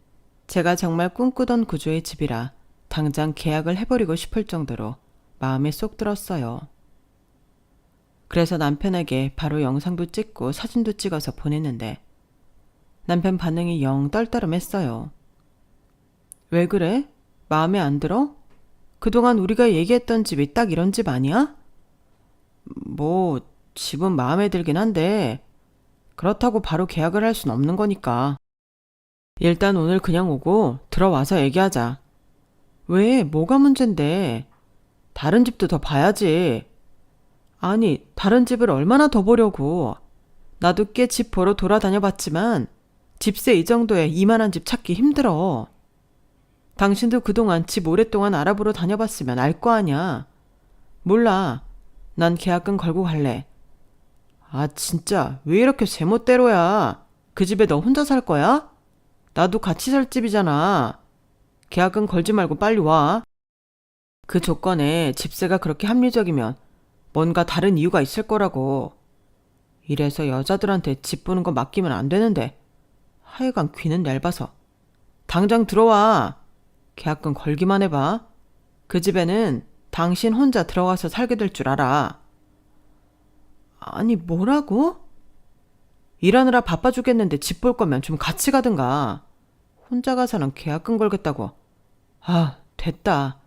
제가 정말 꿈꾸던 구조의 집이라 당장 계약을 해버리고 싶을 정도로 마음에 쏙 들었어요. 그래서 남편에게 바로 영상도 찍고 사진도 찍어서 보냈는데 남편 반응이 영 떨떠름했어요. 왜 그래? 마음에 안 들어? 그동안 우리가 얘기했던 집이 딱 이런 집 아니야? 뭐 집은 마음에 들긴 한데 그렇다고 바로 계약을 할 순 없는 거니까. 일단 오늘 그냥 오고 들어와서 얘기하자. 왜? 뭐가 문젠데? 다른 집도 더 봐야지. 아니, 다른 집을 얼마나 더 보려고. 나도 꽤 집 보러 돌아다녀 봤지만 집세 이 정도에 이만한 집 찾기 힘들어. 당신도 그동안 집 오랫동안 알아보러 다녀봤으면 알 거 아냐. 몰라. 난 계약금 걸고 갈래. 아, 진짜 왜 이렇게 제멋대로야. 그 집에 너 혼자 살 거야? 나도 같이 살 집이잖아. 계약금 걸지 말고 빨리 와. 그 조건에 집세가 그렇게 합리적이면 뭔가 다른 이유가 있을 거라고. 이래서 여자들한테 집 보는 거 맡기면 안 되는데. 하여간 귀는 얇아서. 당장 들어와. 계약금 걸기만 해봐. 그 집에는 당신 혼자 들어가서 살게 될 줄 알아. 아니, 뭐라고? 일하느라 바빠 죽겠는데 집 볼 거면 좀 같이 가든가. 혼자 가서는 계약금 걸겠다고. 아, 됐다.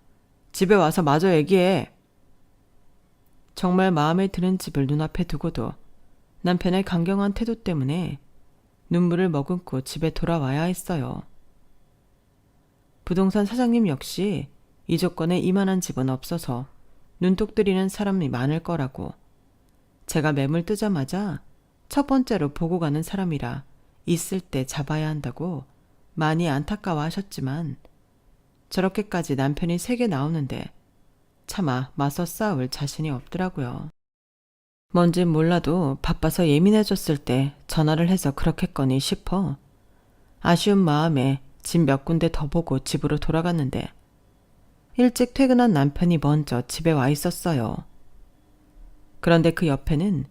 집에 와서 마저 얘기해. 정말 마음에 드는 집을 눈앞에 두고도 남편의 강경한 태도 때문에 눈물을 머금고 집에 돌아와야 했어요. 부동산 사장님 역시 이 조건에 이만한 집은 없어서 눈독 들이는 사람이 많을 거라고 제가 매물 뜨자마자 첫 번째로 보고 가는 사람이라 있을 때 잡아야 한다고 많이 안타까워하셨지만 저렇게까지 남편이 세게 나오는데 차마 맞서 싸울 자신이 없더라고요. 뭔진 몰라도 바빠서 예민해졌을 때 전화를 해서 그렇겠거니 싶어 아쉬운 마음에 집 몇 군데 더 보고 집으로 돌아갔는데 일찍 퇴근한 남편이 먼저 집에 와 있었어요. 그런데 그 옆에는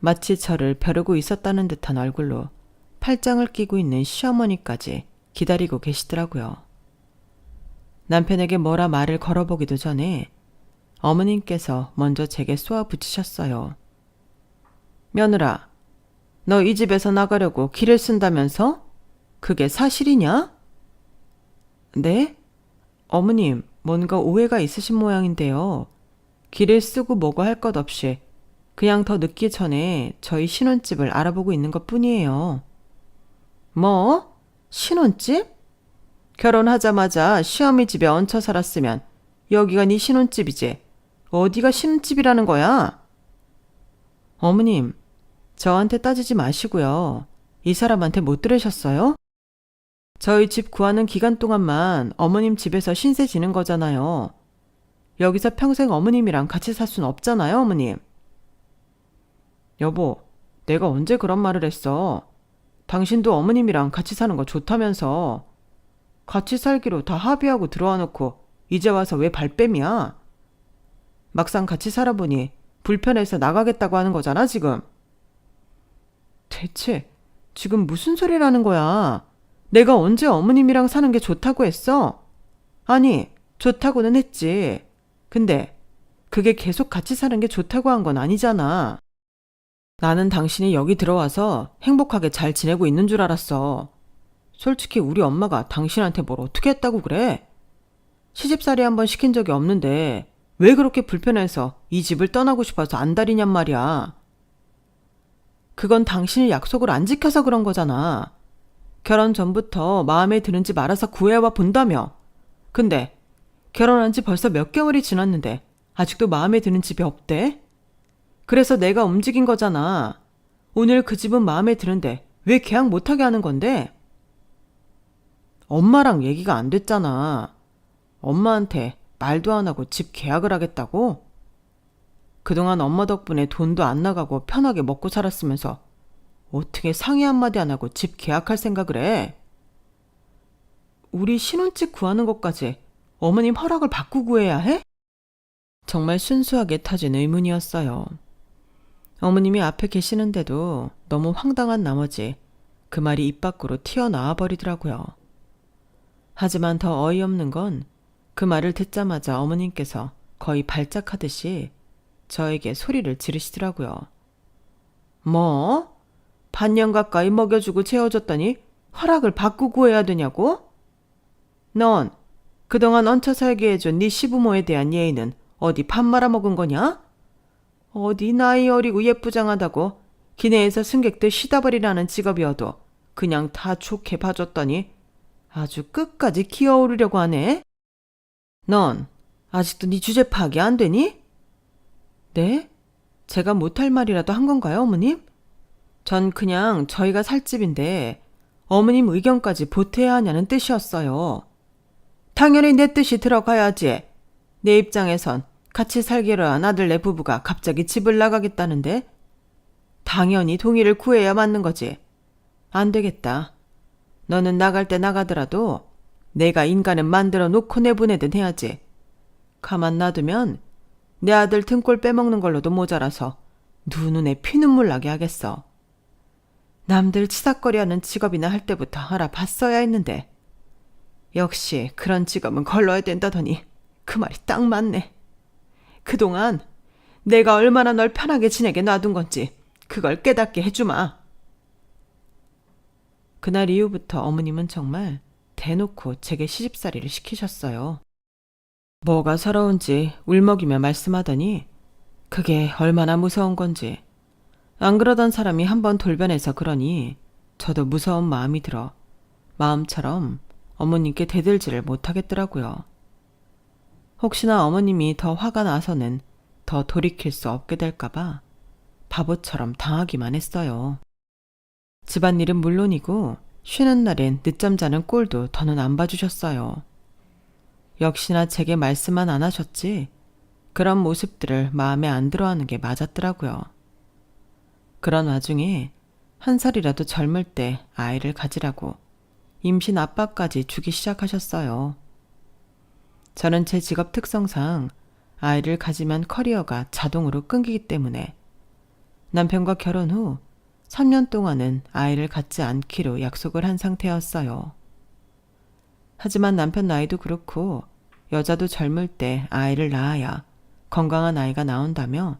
마치 저를 벼르고 있었다는 듯한 얼굴로 팔짱을 끼고 있는 시어머니까지 기다리고 계시더라고요. 남편에게 뭐라 말을 걸어보기도 전에 어머님께서 먼저 제게 쏘아 붙이셨어요. 며느라, 너 이 집에서 나가려고 길을 쓴다면서? 그게 사실이냐? 네? 어머님, 뭔가 오해가 있으신 모양인데요. 길을 쓰고 뭐고 할 것 없이 그냥 더 늦기 전에 저희 신혼집을 알아보고 있는 것 뿐이에요. 뭐? 신혼집? 결혼하자마자 시어미 집에 얹혀 살았으면 여기가 네 신혼집이지. 어디가 신혼집이라는 거야? 어머님, 저한테 따지지 마시고요. 이 사람한테 못 들으셨어요? 저희 집 구하는 기간 동안만 어머님 집에서 신세 지는 거잖아요. 여기서 평생 어머님이랑 같이 살 순 없잖아요, 어머님. 여보, 내가 언제 그런 말을 했어? 당신도 어머님이랑 같이 사는 거 좋다면서. 같이 살기로 다 합의하고 들어와 놓고 이제 와서 왜 발뺌이야? 막상 같이 살아보니 불편해서 나가겠다고 하는 거잖아, 지금. 대체 지금 무슨 소리라는 거야? 내가 언제 어머님이랑 사는 게 좋다고 했어? 아니, 좋다고는 했지. 근데 그게 계속 같이 사는 게 좋다고 한 건 아니잖아. 나는 당신이 여기 들어와서 행복하게 잘 지내고 있는 줄 알았어. 솔직히 우리 엄마가 당신한테 뭘 어떻게 했다고 그래? 시집살이 한번 시킨 적이 없는데 왜 그렇게 불편해서 이 집을 떠나고 싶어서 안달이냔 말이야. 그건 당신이 약속을 안 지켜서 그런 거잖아. 결혼 전부터 마음에 드는지 말아서 구해와 본다며. 근데 결혼한 지 벌써 몇 개월이 지났는데 아직도 마음에 드는 집이 없대? 그래서 내가 움직인 거잖아. 오늘 그 집은 마음에 드는데 왜 계약 못하게 하는 건데? 엄마랑 얘기가 안 됐잖아. 엄마한테 말도 안 하고 집 계약을 하겠다고? 그동안 엄마 덕분에 돈도 안 나가고 편하게 먹고 살았으면서 어떻게 상의 한마디 안 하고 집 계약할 생각을 해? 우리 신혼집 구하는 것까지 어머님 허락을 받고 구해야 해? 정말 순수하게 터진 의문이었어요. 어머님이 앞에 계시는데도 너무 황당한 나머지 그 말이 입 밖으로 튀어나와 버리더라고요. 하지만 더 어이없는 건 그 말을 듣자마자 어머님께서 거의 발작하듯이 저에게 소리를 지르시더라고요. 뭐? 반년 가까이 먹여주고 채워줬더니 허락을 받고 구해야 되냐고? 넌 그동안 얹혀 살게 해준 네 시부모에 대한 예의는 어디 밥 말아먹은 거냐? 어디 나이 어리고 예쁘장하다고 기내에서 승객들 시다버리라는 직업이어도 그냥 다 좋게 봐줬더니 아주 끝까지 기어오르려고 하네? 넌 아직도 네 주제 파악이 안 되니? 네? 제가 못할 말이라도 한 건가요, 어머님? 전 그냥 저희가 살 집인데 어머님 의견까지 보태야 하냐는 뜻이었어요. 당연히 내 뜻이 들어가야지. 내 입장에선 같이 살기로 한 아들네 부부가 갑자기 집을 나가겠다는데 당연히 동의를 구해야 맞는 거지. 안 되겠다. 너는 나갈 때 나가더라도 내가 인간은 만들어 놓고 내보내든 해야지. 가만 놔두면 내 아들 등골 빼먹는 걸로도 모자라서 눈에 피눈물 나게 하겠어. 남들 치삭거리하는 직업이나 할 때부터 알아봤어야 했는데 역시 그런 직업은 걸러야 된다더니 그 말이 딱 맞네. 그동안 내가 얼마나 널 편하게 지내게 놔둔 건지 그걸 깨닫게 해주마. 그날 이후부터 어머님은 정말 대놓고 제게 시집살이를 시키셨어요. 뭐가 서러운지 울먹이며 말씀하더니 그게 얼마나 무서운 건지. 안 그러던 사람이 한번 돌변해서 그러니 저도 무서운 마음이 들어 마음처럼 어머님께 대들지를 못하겠더라고요. 혹시나 어머님이 더 화가 나서는 더 돌이킬 수 없게 될까봐 바보처럼 당하기만 했어요. 집안일은 물론이고 쉬는 날엔 늦잠 자는 꼴도 더는 안 봐주셨어요. 역시나 제게 말씀만 안 하셨지 그런 모습들을 마음에 안 들어하는 게 맞았더라고요. 그런 와중에 한 살이라도 젊을 때 아이를 가지라고 임신 압박까지 주기 시작하셨어요. 저는 제 직업 특성상 아이를 가지면 커리어가 자동으로 끊기기 때문에 남편과 결혼 후 3년 동안은 아이를 갖지 않기로 약속을 한 상태였어요. 하지만 남편 나이도 그렇고 여자도 젊을 때 아이를 낳아야 건강한 아이가 나온다며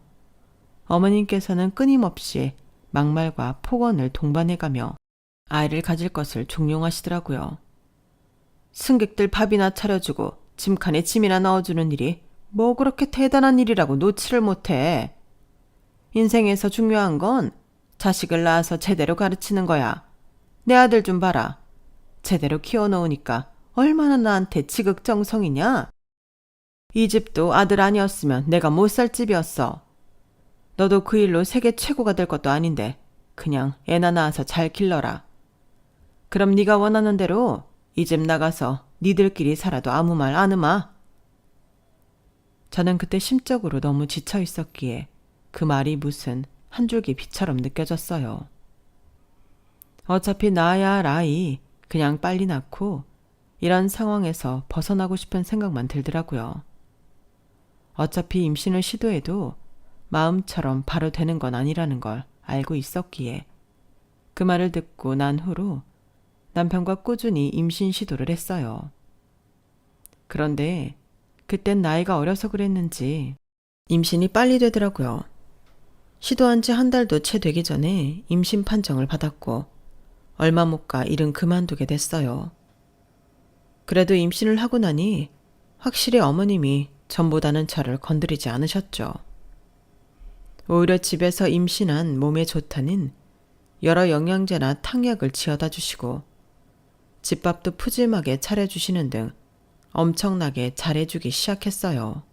어머님께서는 끊임없이 막말과 폭언을 동반해가며 아이를 가질 것을 종용하시더라고요. 승객들 밥이나 차려주고 짐칸에 짐이나 넣어주는 일이 뭐 그렇게 대단한 일이라고 놓지를 못해. 인생에서 중요한 건 자식을 낳아서 제대로 가르치는 거야. 내 아들 좀 봐라. 제대로 키워놓으니까 얼마나 나한테 지극정성이냐? 이 집도 아들 아니었으면 내가 못 살 집이었어. 너도 그 일로 세계 최고가 될 것도 아닌데 그냥 애나 낳아서 잘 길러라. 그럼 네가 원하는 대로 이 집 나가서 니들끼리 살아도 아무 말 안 음아. 저는 그때 심적으로 너무 지쳐 있었기에 그 말이 무슨 한 줄기 비처럼 느껴졌어요. 어차피 낳아야 할 아이 그냥 빨리 낳고 이런 상황에서 벗어나고 싶은 생각만 들더라고요. 어차피 임신을 시도해도 마음처럼 바로 되는 건 아니라는 걸 알고 있었기에 그 말을 듣고 난 후로 남편과 꾸준히 임신 시도를 했어요. 그런데 그땐 나이가 어려서 그랬는지 임신이 빨리 되더라고요. 시도한 지 한 달도 채 되기 전에 임신 판정을 받았고 얼마 못 가 일은 그만두게 됐어요. 그래도 임신을 하고 나니 확실히 어머님이 전보다는 저를 건드리지 않으셨죠. 오히려 집에서 임신한 몸에 좋다는 여러 영양제나 탕약을 지어다 주시고 집밥도 푸짐하게 차려주시는 등 엄청나게 잘해주기 시작했어요.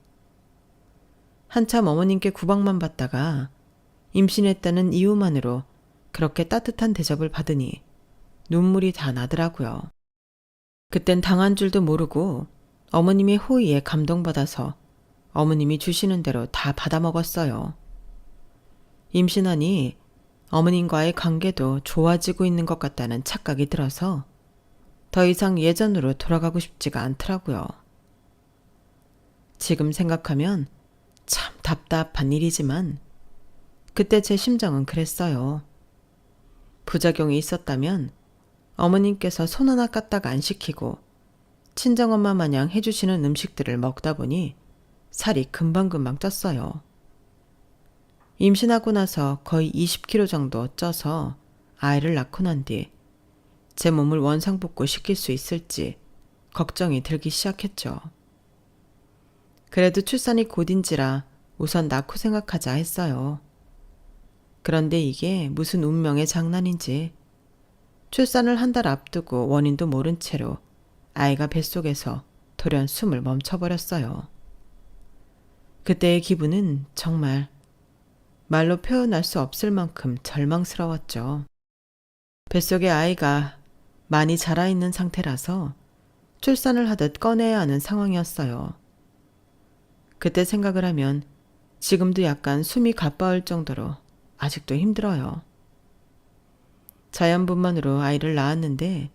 한참 어머님께 구박만 받다가 임신했다는 이유만으로 그렇게 따뜻한 대접을 받으니 눈물이 다 나더라고요. 그땐 당한 줄도 모르고 어머님의 호의에 감동받아서 어머님이 주시는 대로 다 받아먹었어요. 임신하니 어머님과의 관계도 좋아지고 있는 것 같다는 착각이 들어서 더 이상 예전으로 돌아가고 싶지가 않더라고요. 지금 생각하면 참 답답한 일이지만 그때 제 심정은 그랬어요. 부작용이 있었다면 어머님께서 손 하나 까딱 안 시키고 친정엄마 마냥 해주시는 음식들을 먹다 보니 살이 금방금방 쪘어요. 임신하고 나서 거의 20kg 정도 쪄서 아이를 낳고 난 뒤 제 몸을 원상복구 시킬 수 있을지 걱정이 들기 시작했죠. 그래도 출산이 곧인지라 우선 낳고 생각하자 했어요. 그런데 이게 무슨 운명의 장난인지 출산을 한 달 앞두고 원인도 모른 채로 아이가 뱃속에서 돌연 숨을 멈춰버렸어요. 그때의 기분은 정말 말로 표현할 수 없을 만큼 절망스러웠죠. 뱃속에 아이가 많이 자라있는 상태라서 출산을 하듯 꺼내야 하는 상황이었어요. 그때 생각을 하면 지금도 약간 숨이 가빠울 정도로 아직도 힘들어요. 자연분만으로 아이를 낳았는데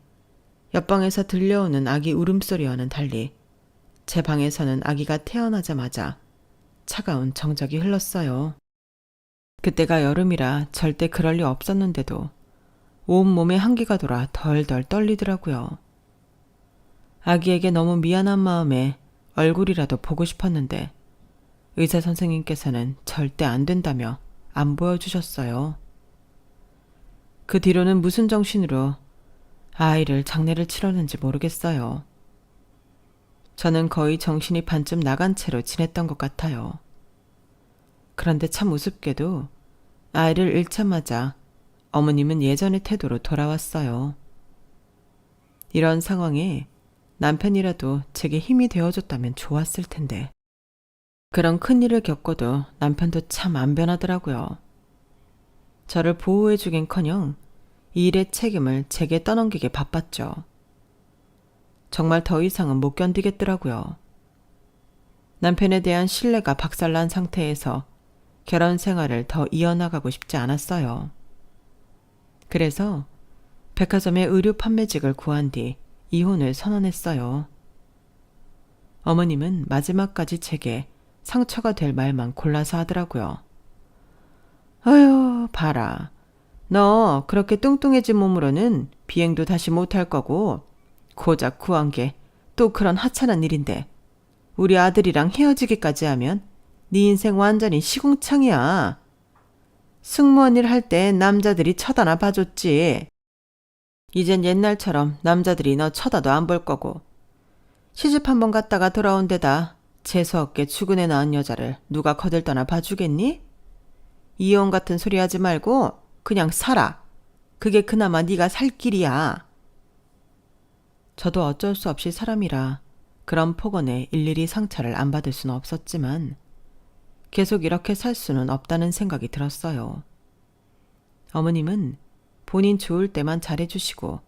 옆방에서 들려오는 아기 울음소리와는 달리 제 방에서는 아기가 태어나자마자 차가운 정적이 흘렀어요. 그때가 여름이라 절대 그럴 리 없었는데도 온몸에 한기가 돌아 덜덜 떨리더라고요. 아기에게 너무 미안한 마음에 얼굴이라도 보고 싶었는데 의사 선생님께서는 절대 안 된다며 안 보여주셨어요. 그 뒤로는 무슨 정신으로 아이를 장례를 치렀는지 모르겠어요. 저는 거의 정신이 반쯤 나간 채로 지냈던 것 같아요. 그런데 참 우습게도 아이를 잃자마자 어머님은 예전의 태도로 돌아왔어요. 이런 상황에 남편이라도 제게 힘이 되어줬다면 좋았을 텐데. 그런 큰일을 겪고도 남편도 참 안 변하더라고요. 저를 보호해주긴커녕 이 일의 책임을 제게 떠넘기게 바빴죠. 정말 더 이상은 못 견디겠더라고요. 남편에 대한 신뢰가 박살난 상태에서 결혼 생활을 더 이어나가고 싶지 않았어요. 그래서 백화점의 의류 판매직을 구한 뒤 이혼을 선언했어요. 어머님은 마지막까지 제게 상처가 될 말만 골라서 하더라고요. 아유, 봐라. 너 그렇게 뚱뚱해진 몸으로는 비행도 다시 못할 거고 고작 구한 게 또 그런 하찮은 일인데 우리 아들이랑 헤어지기까지 하면 네 인생 완전히 시궁창이야. 승무원 일 할 때 남자들이 쳐다나 봐줬지. 이젠 옛날처럼 남자들이 너 쳐다도 안 볼 거고 시집 한번 갔다가 돌아온 데다 재수없게 출근해 나은 여자를 누가 거들떠나 봐주겠니? 이혼 같은 소리 하지 말고 그냥 살아. 그게 그나마 네가 살 길이야. 저도 어쩔 수 없이 사람이라 그런 폭언에 일일이 상처를 안 받을 수는 없었지만 계속 이렇게 살 수는 없다는 생각이 들었어요. 어머님은 본인 좋을 때만 잘해주시고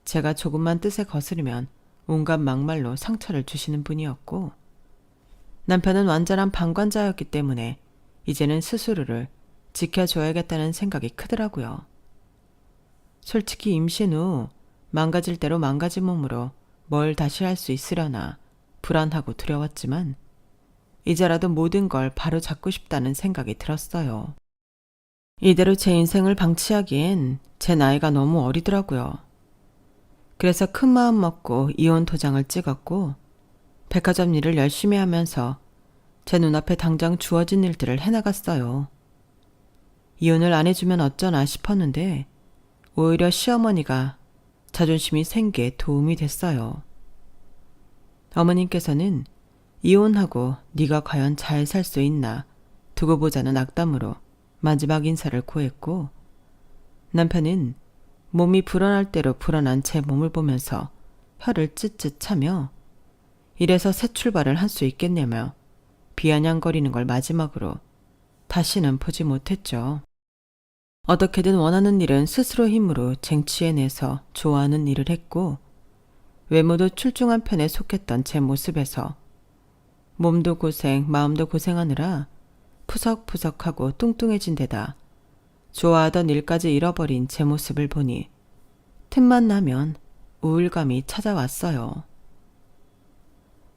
제가 조금만 뜻에 거스르면 온갖 막말로 상처를 주시는 분이었고 남편은 완전한 방관자였기 때문에 이제는 스스로를 지켜줘야겠다는 생각이 크더라고요. 솔직히 임신 후 망가질 대로 망가진 몸으로 뭘 다시 할 수 있으려나 불안하고 두려웠지만 이제라도 모든 걸 바로 잡고 싶다는 생각이 들었어요. 이대로 제 인생을 방치하기엔 제 나이가 너무 어리더라고요. 그래서 큰 마음 먹고 이혼 도장을 찍었고 백화점 일을 열심히 하면서 제 눈앞에 당장 주어진 일들을 해나갔어요. 이혼을 안 해주면 어쩌나 싶었는데 오히려 시어머니가 자존심이 생기에 도움이 됐어요. 어머님께서는 이혼하고 네가 과연 잘 살 수 있나 두고 보자는 악담으로 마지막 인사를 고했고 남편은 몸이 불어날 대로 불어난 제 몸을 보면서 혀를 찢찢 차며 이래서 새 출발을 할 수 있겠냐며 비아냥거리는 걸 마지막으로 다시는 보지 못했죠. 어떻게든 원하는 일은 스스로 힘으로 쟁취해내서 좋아하는 일을 했고 외모도 출중한 편에 속했던 제 모습에서 몸도 고생, 마음도 고생하느라 푸석푸석하고 뚱뚱해진 데다 좋아하던 일까지 잃어버린 제 모습을 보니 틈만 나면 우울감이 찾아왔어요.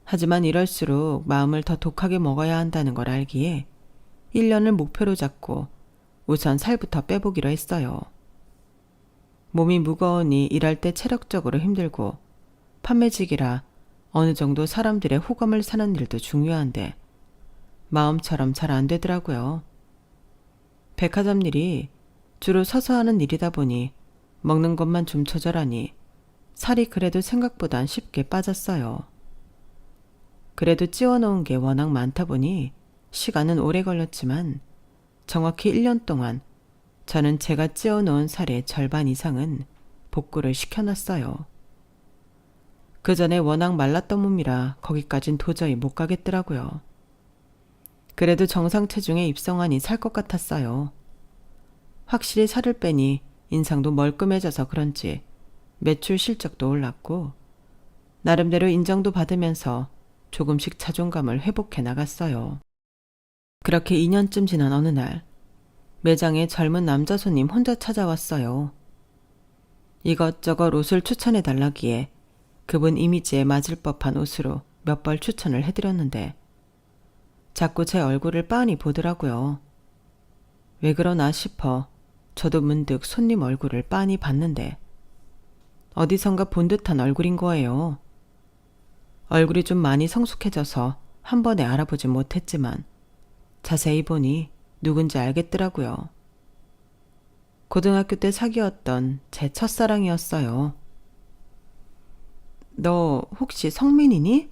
하지만 이럴수록 마음을 더 독하게 먹어야 한다는 걸 알기에 1년을 목표로 잡고 우선 살부터 빼보기로 했어요. 몸이 무거우니 일할 때 체력적으로 힘들고 판매직이라 어느 정도 사람들의 호감을 사는 일도 중요한데 마음처럼 잘 안 되더라고요. 백화점 일이 주로 서서 하는 일이다 보니 먹는 것만 좀 조절하니 살이 그래도 생각보단 쉽게 빠졌어요. 그래도 찌워놓은 게 워낙 많다 보니 시간은 오래 걸렸지만 정확히 1년 동안 저는 제가 찌워놓은 살의 절반 이상은 복구를 시켜놨어요. 그 전에 워낙 말랐던 몸이라 거기까진 도저히 못 가겠더라고요. 그래도 정상 체중에 입성하니 살 것 같았어요. 확실히 살을 빼니 인상도 멀끔해져서 그런지 매출 실적도 올랐고 나름대로 인정도 받으면서 조금씩 자존감을 회복해 나갔어요. 그렇게 2년쯤 지난 어느 날 매장에 젊은 남자 손님 혼자 찾아왔어요. 이것저것 옷을 추천해 달라기에 그분 이미지에 맞을 법한 옷으로 몇 벌 추천을 해드렸는데 자꾸 제 얼굴을 빤히 보더라고요. 왜 그러나 싶어 저도 문득 손님 얼굴을 빤히 봤는데 어디선가 본 듯한 얼굴인 거예요. 얼굴이 좀 많이 성숙해져서 한 번에 알아보지 못했지만 자세히 보니 누군지 알겠더라고요. 고등학교 때 사귀었던 제 첫사랑이었어요. 너 혹시 성민이니?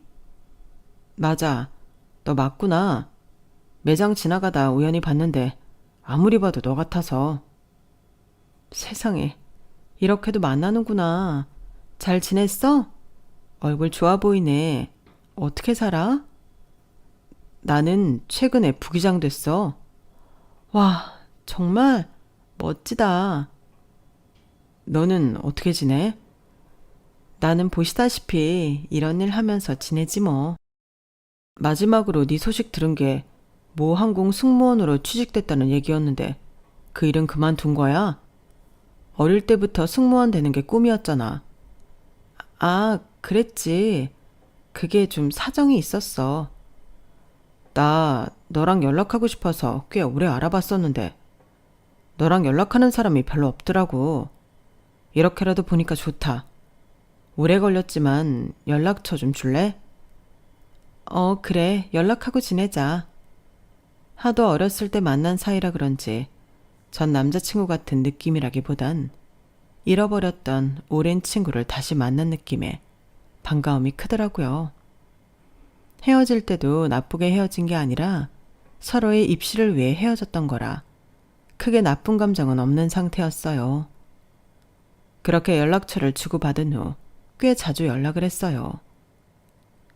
맞아. 너 맞구나. 매장 지나가다 우연히 봤는데 아무리 봐도 너 같아서. 세상에, 이렇게도 만나는구나. 잘 지냈어? 얼굴 좋아 보이네. 어떻게 살아? 나는 최근에 부기장 됐어. 와, 정말? 멋지다. 너는 어떻게 지내? 나는 보시다시피 이런 일 하면서 지내지 뭐. 마지막으로 네 소식 들은 게 모 항공 승무원으로 취직됐다는 얘기였는데 그 일은 그만둔 거야? 어릴 때부터 승무원 되는 게 꿈이었잖아. 아, 그랬지. 그게 좀 사정이 있었어. 나 너랑 연락하고 싶어서 꽤 오래 알아봤었는데 너랑 연락하는 사람이 별로 없더라고. 이렇게라도 보니까 좋다. 오래 걸렸지만 연락처 좀 줄래? 그래. 연락하고 지내자. 하도 어렸을 때 만난 사이라 그런지 전 남자친구 같은 느낌이라기보단 잃어버렸던 오랜 친구를 다시 만난 느낌에 반가움이 크더라고요. 헤어질 때도 나쁘게 헤어진 게 아니라 서로의 입시를 위해 헤어졌던 거라 크게 나쁜 감정은 없는 상태였어요. 그렇게 연락처를 주고받은 후 꽤 자주 연락을 했어요.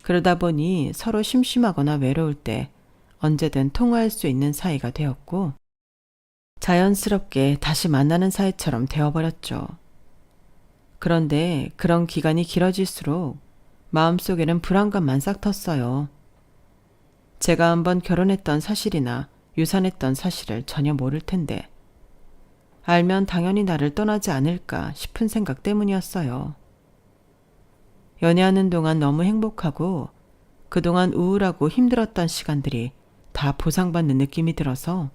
그러다 보니 서로 심심하거나 외로울 때 언제든 통화할 수 있는 사이가 되었고 자연스럽게 다시 만나는 사이처럼 되어버렸죠. 그런데 그런 기간이 길어질수록 마음속에는 불안감만 싹 텄어요. 제가 한번 결혼했던 사실이나 유산했던 사실을 전혀 모를 텐데 알면 당연히 나를 떠나지 않을까 싶은 생각 때문이었어요. 연애하는 동안 너무 행복하고 그동안 우울하고 힘들었던 시간들이 다 보상받는 느낌이 들어서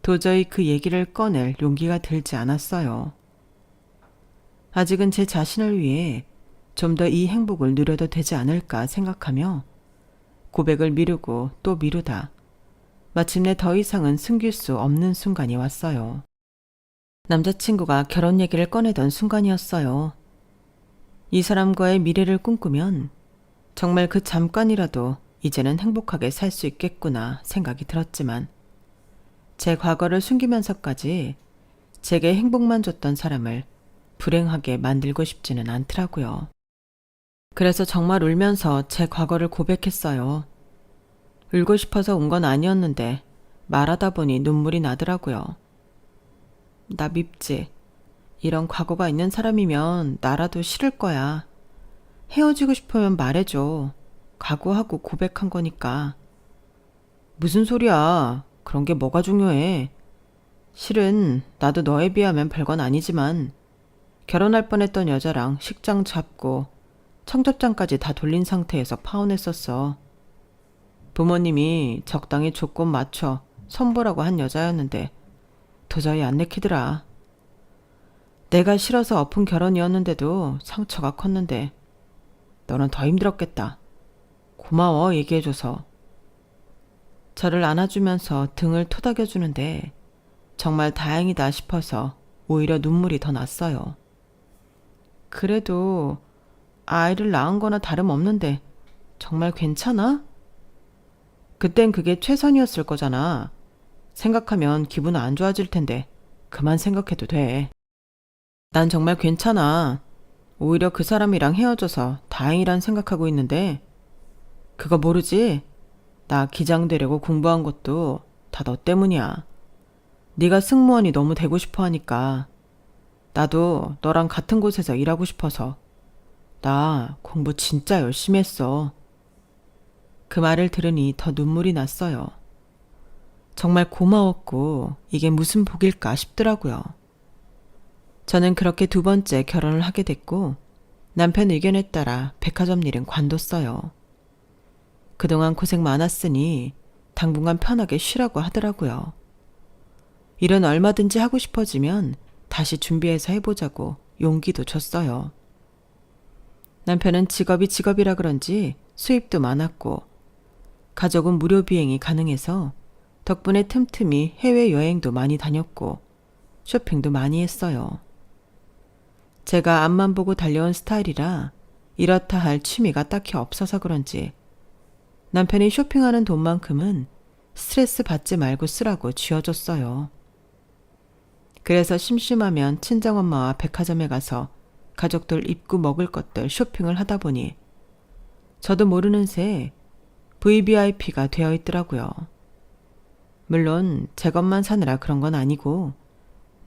도저히 그 얘기를 꺼낼 용기가 들지 않았어요. 아직은 제 자신을 위해 좀 더 이 행복을 누려도 되지 않을까 생각하며 고백을 미루고 또 미루다 마침내 더 이상은 숨길 수 없는 순간이 왔어요. 남자친구가 결혼 얘기를 꺼내던 순간이었어요. 이 사람과의 미래를 꿈꾸면 정말 그 잠깐이라도 이제는 행복하게 살 수 있겠구나 생각이 들었지만 제 과거를 숨기면서까지 제게 행복만 줬던 사람을 불행하게 만들고 싶지는 않더라고요. 그래서 정말 울면서 제 과거를 고백했어요. 울고 싶어서 운 건 아니었는데 말하다 보니 눈물이 나더라고요. 나 밉지. 이런 과거가 있는 사람이면 나라도 싫을 거야. 헤어지고 싶으면 말해줘. 각오하고 고백한 거니까. 무슨 소리야. 그런 게 뭐가 중요해. 실은 나도 너에 비하면 별건 아니지만 결혼할 뻔했던 여자랑 식장 잡고 청첩장까지 다 돌린 상태에서 파혼했었어. 부모님이 적당히 조건 맞춰 선보라고 한 여자였는데 도저히 안 내키더라. 내가 싫어서 엎은 결혼이었는데도 상처가 컸는데 너는 더 힘들었겠다. 고마워 얘기해줘서. 저를 안아주면서 등을 토닥여주는데 정말 다행이다 싶어서 오히려 눈물이 더 났어요. 그래도 아이를 낳은 거나 다름없는데 정말 괜찮아? 그땐 그게 최선이었을 거잖아. 생각하면 기분 안 좋아질 텐데 그만 생각해도 돼. 난 정말 괜찮아. 오히려 그 사람이랑 헤어져서 다행이란 생각하고 있는데 그거 모르지? 나 기장 되려고 공부한 것도 다 너 때문이야. 네가 승무원이 너무 되고 싶어 하니까 나도 너랑 같은 곳에서 일하고 싶어서 나 공부 진짜 열심히 했어. 그 말을 들으니 더 눈물이 났어요. 정말 고마웠고 이게 무슨 복일까 싶더라고요. 저는 그렇게 두 번째 결혼을 하게 됐고 남편 의견에 따라 백화점 일은 관뒀어요. 그동안 고생 많았으니 당분간 편하게 쉬라고 하더라고요. 일은 얼마든지 하고 싶어지면 다시 준비해서 해보자고 용기도 줬어요. 남편은 직업이라 그런지 수입도 많았고 가족은 무료 비행이 가능해서 덕분에 틈틈이 해외여행도 많이 다녔고 쇼핑도 많이 했어요. 제가 앞만 보고 달려온 스타일이라 이렇다 할 취미가 딱히 없어서 그런지 남편이 쇼핑하는 돈만큼은 스트레스 받지 말고 쓰라고 쥐어줬어요. 그래서 심심하면 친정엄마와 백화점에 가서 가족들 입고 먹을 것들 쇼핑을 하다 보니 저도 모르는 새 VVIP가 되어 있더라고요. 물론 제 것만 사느라 그런 건 아니고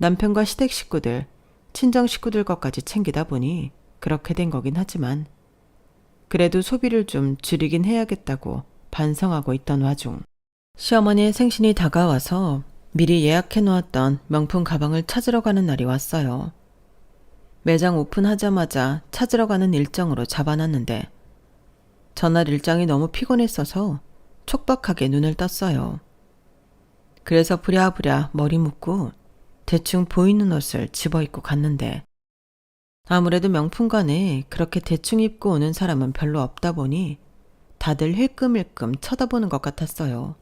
남편과 시댁 식구들, 친정 식구들 것까지 챙기다 보니 그렇게 된 거긴 하지만 그래도 소비를 좀 줄이긴 해야겠다고 반성하고 있던 와중 시어머니의 생신이 다가와서 미리 예약해 놓았던 명품 가방을 찾으러 가는 날이 왔어요. 매장 오픈하자마자 찾으러 가는 일정으로 잡아놨는데 전날 일정이 너무 피곤했어서 촉박하게 눈을 떴어요. 그래서 부랴부랴 머리 묶고 대충 보이는 옷을 집어입고 갔는데 아무래도 명품관에 그렇게 대충 입고 오는 사람은 별로 없다 보니 다들 힐끔힐끔 쳐다보는 것 같았어요.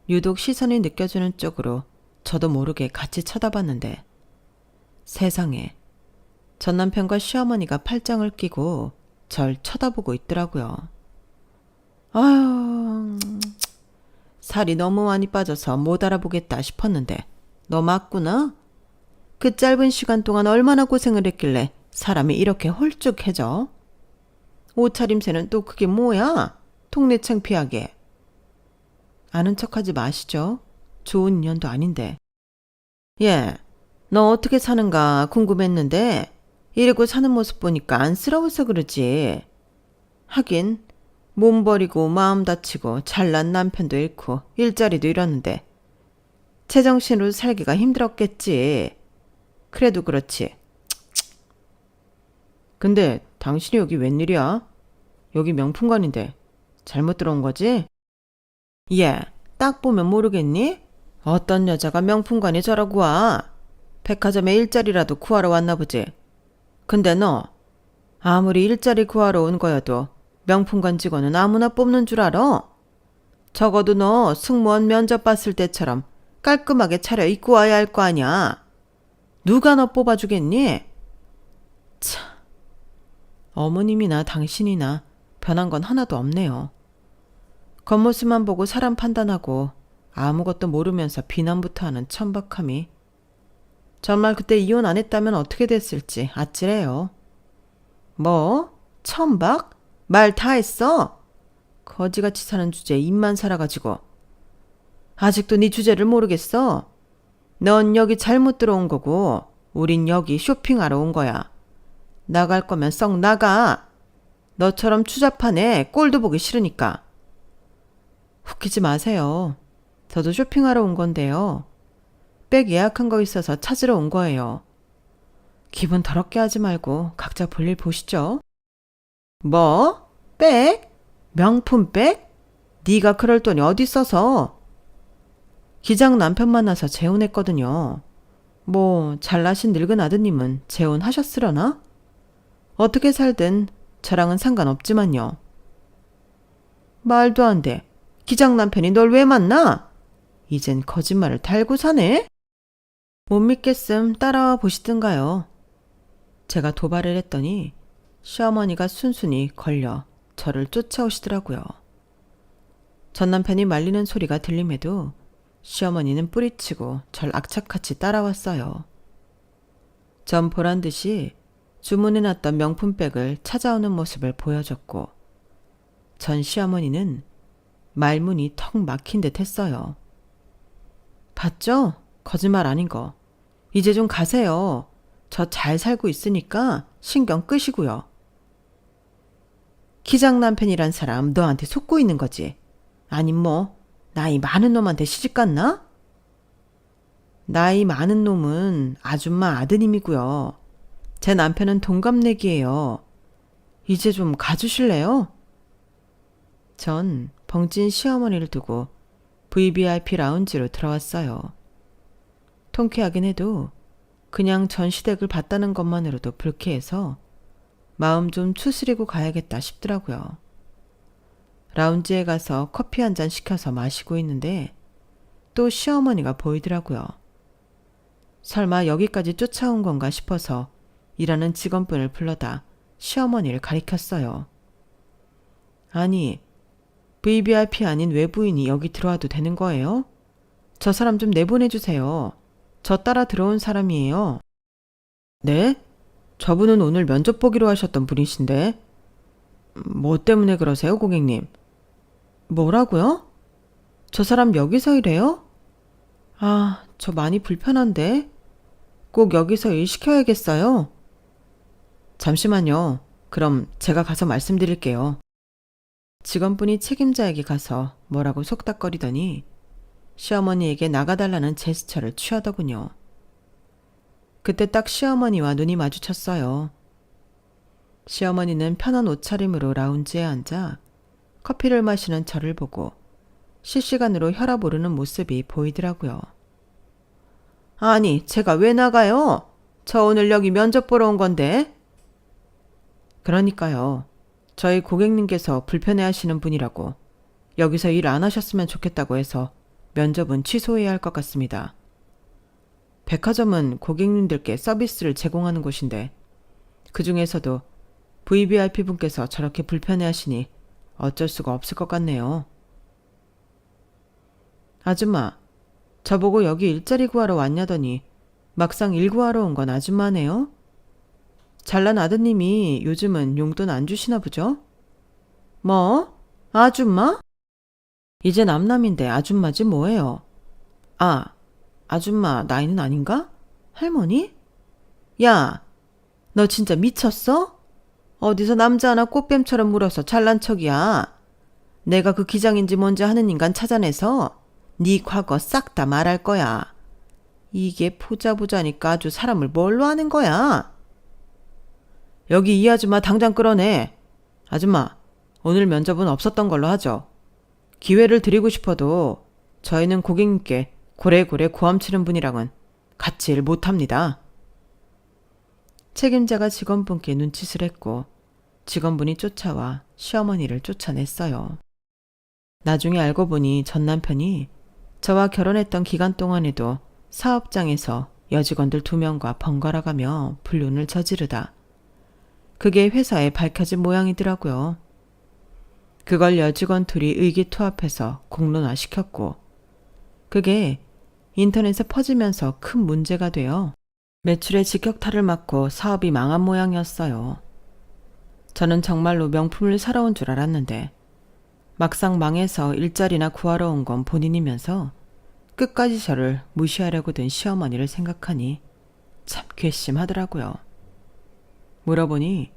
유독 시선이 느껴지는 쪽으로 저도 모르게 같이 쳐다봤는데 세상에 전 남편과 시어머니가 팔짱을 끼고 절 쳐다보고 있더라고요. 아유, 살이 너무 많이 빠져서 못 알아보겠다 싶었는데 너 맞구나? 그 짧은 시간 동안 얼마나 고생을 했길래 사람이 이렇게 홀쭉해져? 옷차림새는 또 그게 뭐야? 동네 창피하게. 아는 척하지 마시죠. 좋은 인연도 아닌데. 예, 너 어떻게 사는가 궁금했는데 이러고 사는 모습 보니까 안쓰러워서 그러지. 하긴 몸 버리고 마음 다치고 잘난 남편도 잃고 일자리도 잃었는데 제정신으로 살기가 힘들었겠지. 그래도 그렇지. 근데 당신이 여기 웬일이야? 여기 명품관인데 잘못 들어온 거지? 예, 딱 보면 모르겠니? 어떤 여자가 명품관에 저러고 와. 백화점에 일자리라도 구하러 왔나 보지. 근데 너 아무리 일자리 구하러 온 거여도 명품관 직원은 아무나 뽑는 줄 알아? 적어도 너 승무원 면접 봤을 때처럼 깔끔하게 차려입고 와야 할 거 아니야. 누가 너 뽑아주겠니? 참, 어머님이나 당신이나 변한 건 하나도 없네요. 겉모습만 보고 사람 판단하고 아무것도 모르면서 비난부터 하는 천박함이. 정말 그때 이혼 안 했다면 어떻게 됐을지 아찔해요. 뭐? 천박? 말 다 했어? 거지같이 사는 주제에 입만 살아가지고. 아직도 네 주제를 모르겠어? 넌 여기 잘못 들어온 거고 우린 여기 쇼핑하러 온 거야. 나갈 거면 썩 나가. 너처럼 추잡한 애 꼴도 보기 싫으니까. 웃기지 마세요. 저도 쇼핑하러 온 건데요. 백 예약한 거 있어서 찾으러 온 거예요. 기분 더럽게 하지 말고 각자 볼일 보시죠. 뭐? 백? 명품 백? 네가 그럴 돈이 어디 있어서? 기장 남편 만나서 재혼했거든요. 뭐 잘나신 늙은 아드님은 재혼하셨으려나? 어떻게 살든 저랑은 상관없지만요. 말도 안 돼. 기장 남편이 널 왜 만나? 이젠 거짓말을 달고 사네? 못 믿겠음 따라와 보시든가요. 제가 도발을 했더니 시어머니가 순순히 걸려 저를 쫓아오시더라고요. 전 남편이 말리는 소리가 들림에도 시어머니는 뿌리치고 절 악착같이 따라왔어요. 전 보란 듯이 주문해놨던 명품백을 찾아오는 모습을 보여줬고 전 시어머니는 말문이 턱 막힌 듯 했어요. 봤죠? 거짓말 아닌 거. 이제 좀 가세요. 저 잘 살고 있으니까 신경 끄시고요. 기장 남편이란 사람 너한테 속고 있는 거지. 아님 뭐 나이 많은 놈한테 시집갔나? 나이 많은 놈은 아줌마 아드님이고요. 제 남편은 동갑내기예요. 이제 좀 가주실래요? 전 벙찐 시어머니를 두고 VVIP 라운지로 들어왔어요. 통쾌하긴 해도 그냥 전시댁을 봤다는 것만으로도 불쾌해서 마음 좀 추스리고 가야겠다 싶더라고요. 라운지에 가서 커피 한 잔 시켜서 마시고 있는데 또 시어머니가 보이더라고요. 설마 여기까지 쫓아온 건가 싶어서 일하는 직원분을 불러다 시어머니를 가리켰어요. 아니, VVIP 아닌 외부인이 여기 들어와도 되는 거예요? 저 사람 좀 내보내주세요. 저 따라 들어온 사람이에요. 네? 저분은 오늘 면접 보기로 하셨던 분이신데. 뭐 때문에 그러세요, 고객님? 뭐라고요? 저 사람 여기서 일해요? 아, 저 많이 불편한데? 꼭 여기서 일 시켜야겠어요? 잠시만요. 그럼 제가 가서 말씀드릴게요. 직원분이 책임자에게 가서 뭐라고 속닥거리더니 시어머니에게 나가달라는 제스처를 취하더군요. 그때 딱 시어머니와 눈이 마주쳤어요. 시어머니는 편한 옷차림으로 라운지에 앉아 커피를 마시는 저를 보고 실시간으로 혈압 오르는 모습이 보이더라고요. 아니, 제가 왜 나가요? 저 오늘 여기 면접 보러 온 건데. 그러니까요. 저희 고객님께서 불편해하시는 분이라고 여기서 일 안 하셨으면 좋겠다고 해서 면접은 취소해야 할 것 같습니다. 백화점은 고객님들께 서비스를 제공하는 곳인데 그 중에서도 VVIP 분께서 저렇게 불편해하시니 어쩔 수가 없을 것 같네요. 아줌마, 저보고 여기 일자리 구하러 왔냐더니 막상 일 구하러 온 건 아줌마네요? 잘난 아드님이 요즘은 용돈 안 주시나 보죠? 뭐? 아줌마? 이제 남남인데 아줌마지 뭐예요? 아, 아줌마 나이는 아닌가? 할머니? 야, 너 진짜 미쳤어? 어디서 남자 하나 꽃뱀처럼 물어서 잘난 척이야. 내가 그 기장인지 뭔지 하는 인간 찾아내서 네 과거 싹 다 말할 거야. 이게 보자보자니까 아주 사람을 뭘로 하는 거야? 여기 이 아줌마 당장 끌어내. 아줌마, 오늘 면접은 없었던 걸로 하죠. 기회를 드리고 싶어도 저희는 고객님께 고래고래 고함치는 분이랑은 같이 일 못합니다. 책임자가 직원분께 눈짓을 했고 직원분이 쫓아와 시어머니를 쫓아냈어요. 나중에 알고 보니 전 남편이 저와 결혼했던 기간 동안에도 사업장에서 여직원들 2명과 번갈아가며 불륜을 저지르다 그게 회사에 밝혀진 모양이더라고요. 그걸 여직원 둘이 의기투합해서 공론화시켰고 그게 인터넷에 퍼지면서 큰 문제가 되어 매출의 직격탄을 맞고 사업이 망한 모양이었어요. 저는 정말로 명품을 사러 온 줄 알았는데 막상 망해서 일자리나 구하러 온 건 본인이면서 끝까지 저를 무시하려고 든 시어머니를 생각하니 참 괘씸하더라고요. 물어보니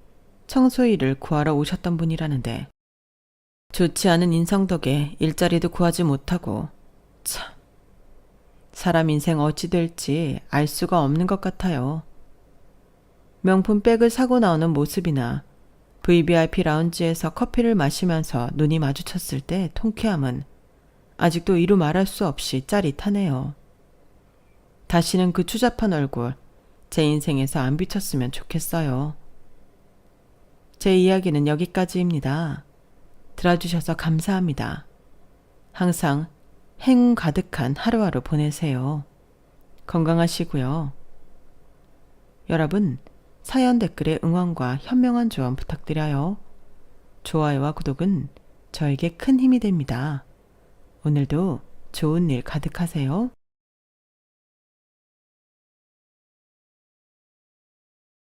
청소 일을 구하러 오셨던 분이라는데 좋지 않은 인성 덕에 일자리도 구하지 못하고 참 사람 인생 어찌 될지 알 수가 없는 것 같아요. 명품 백을 사고 나오는 모습이나 VVIP 라운지에서 커피를 마시면서 눈이 마주쳤을 때 통쾌함은 아직도 이루 말할 수 없이 짜릿하네요. 다시는 그 추잡한 얼굴 제 인생에서 안 비쳤으면 좋겠어요. 제 이야기는 여기까지입니다. 들어주셔서 감사합니다. 항상 행운 가득한 하루하루 보내세요. 건강하시고요. 여러분, 사연 댓글에 응원과 현명한 조언 부탁드려요. 좋아요와 구독은 저에게 큰 힘이 됩니다. 오늘도 좋은 일 가득하세요.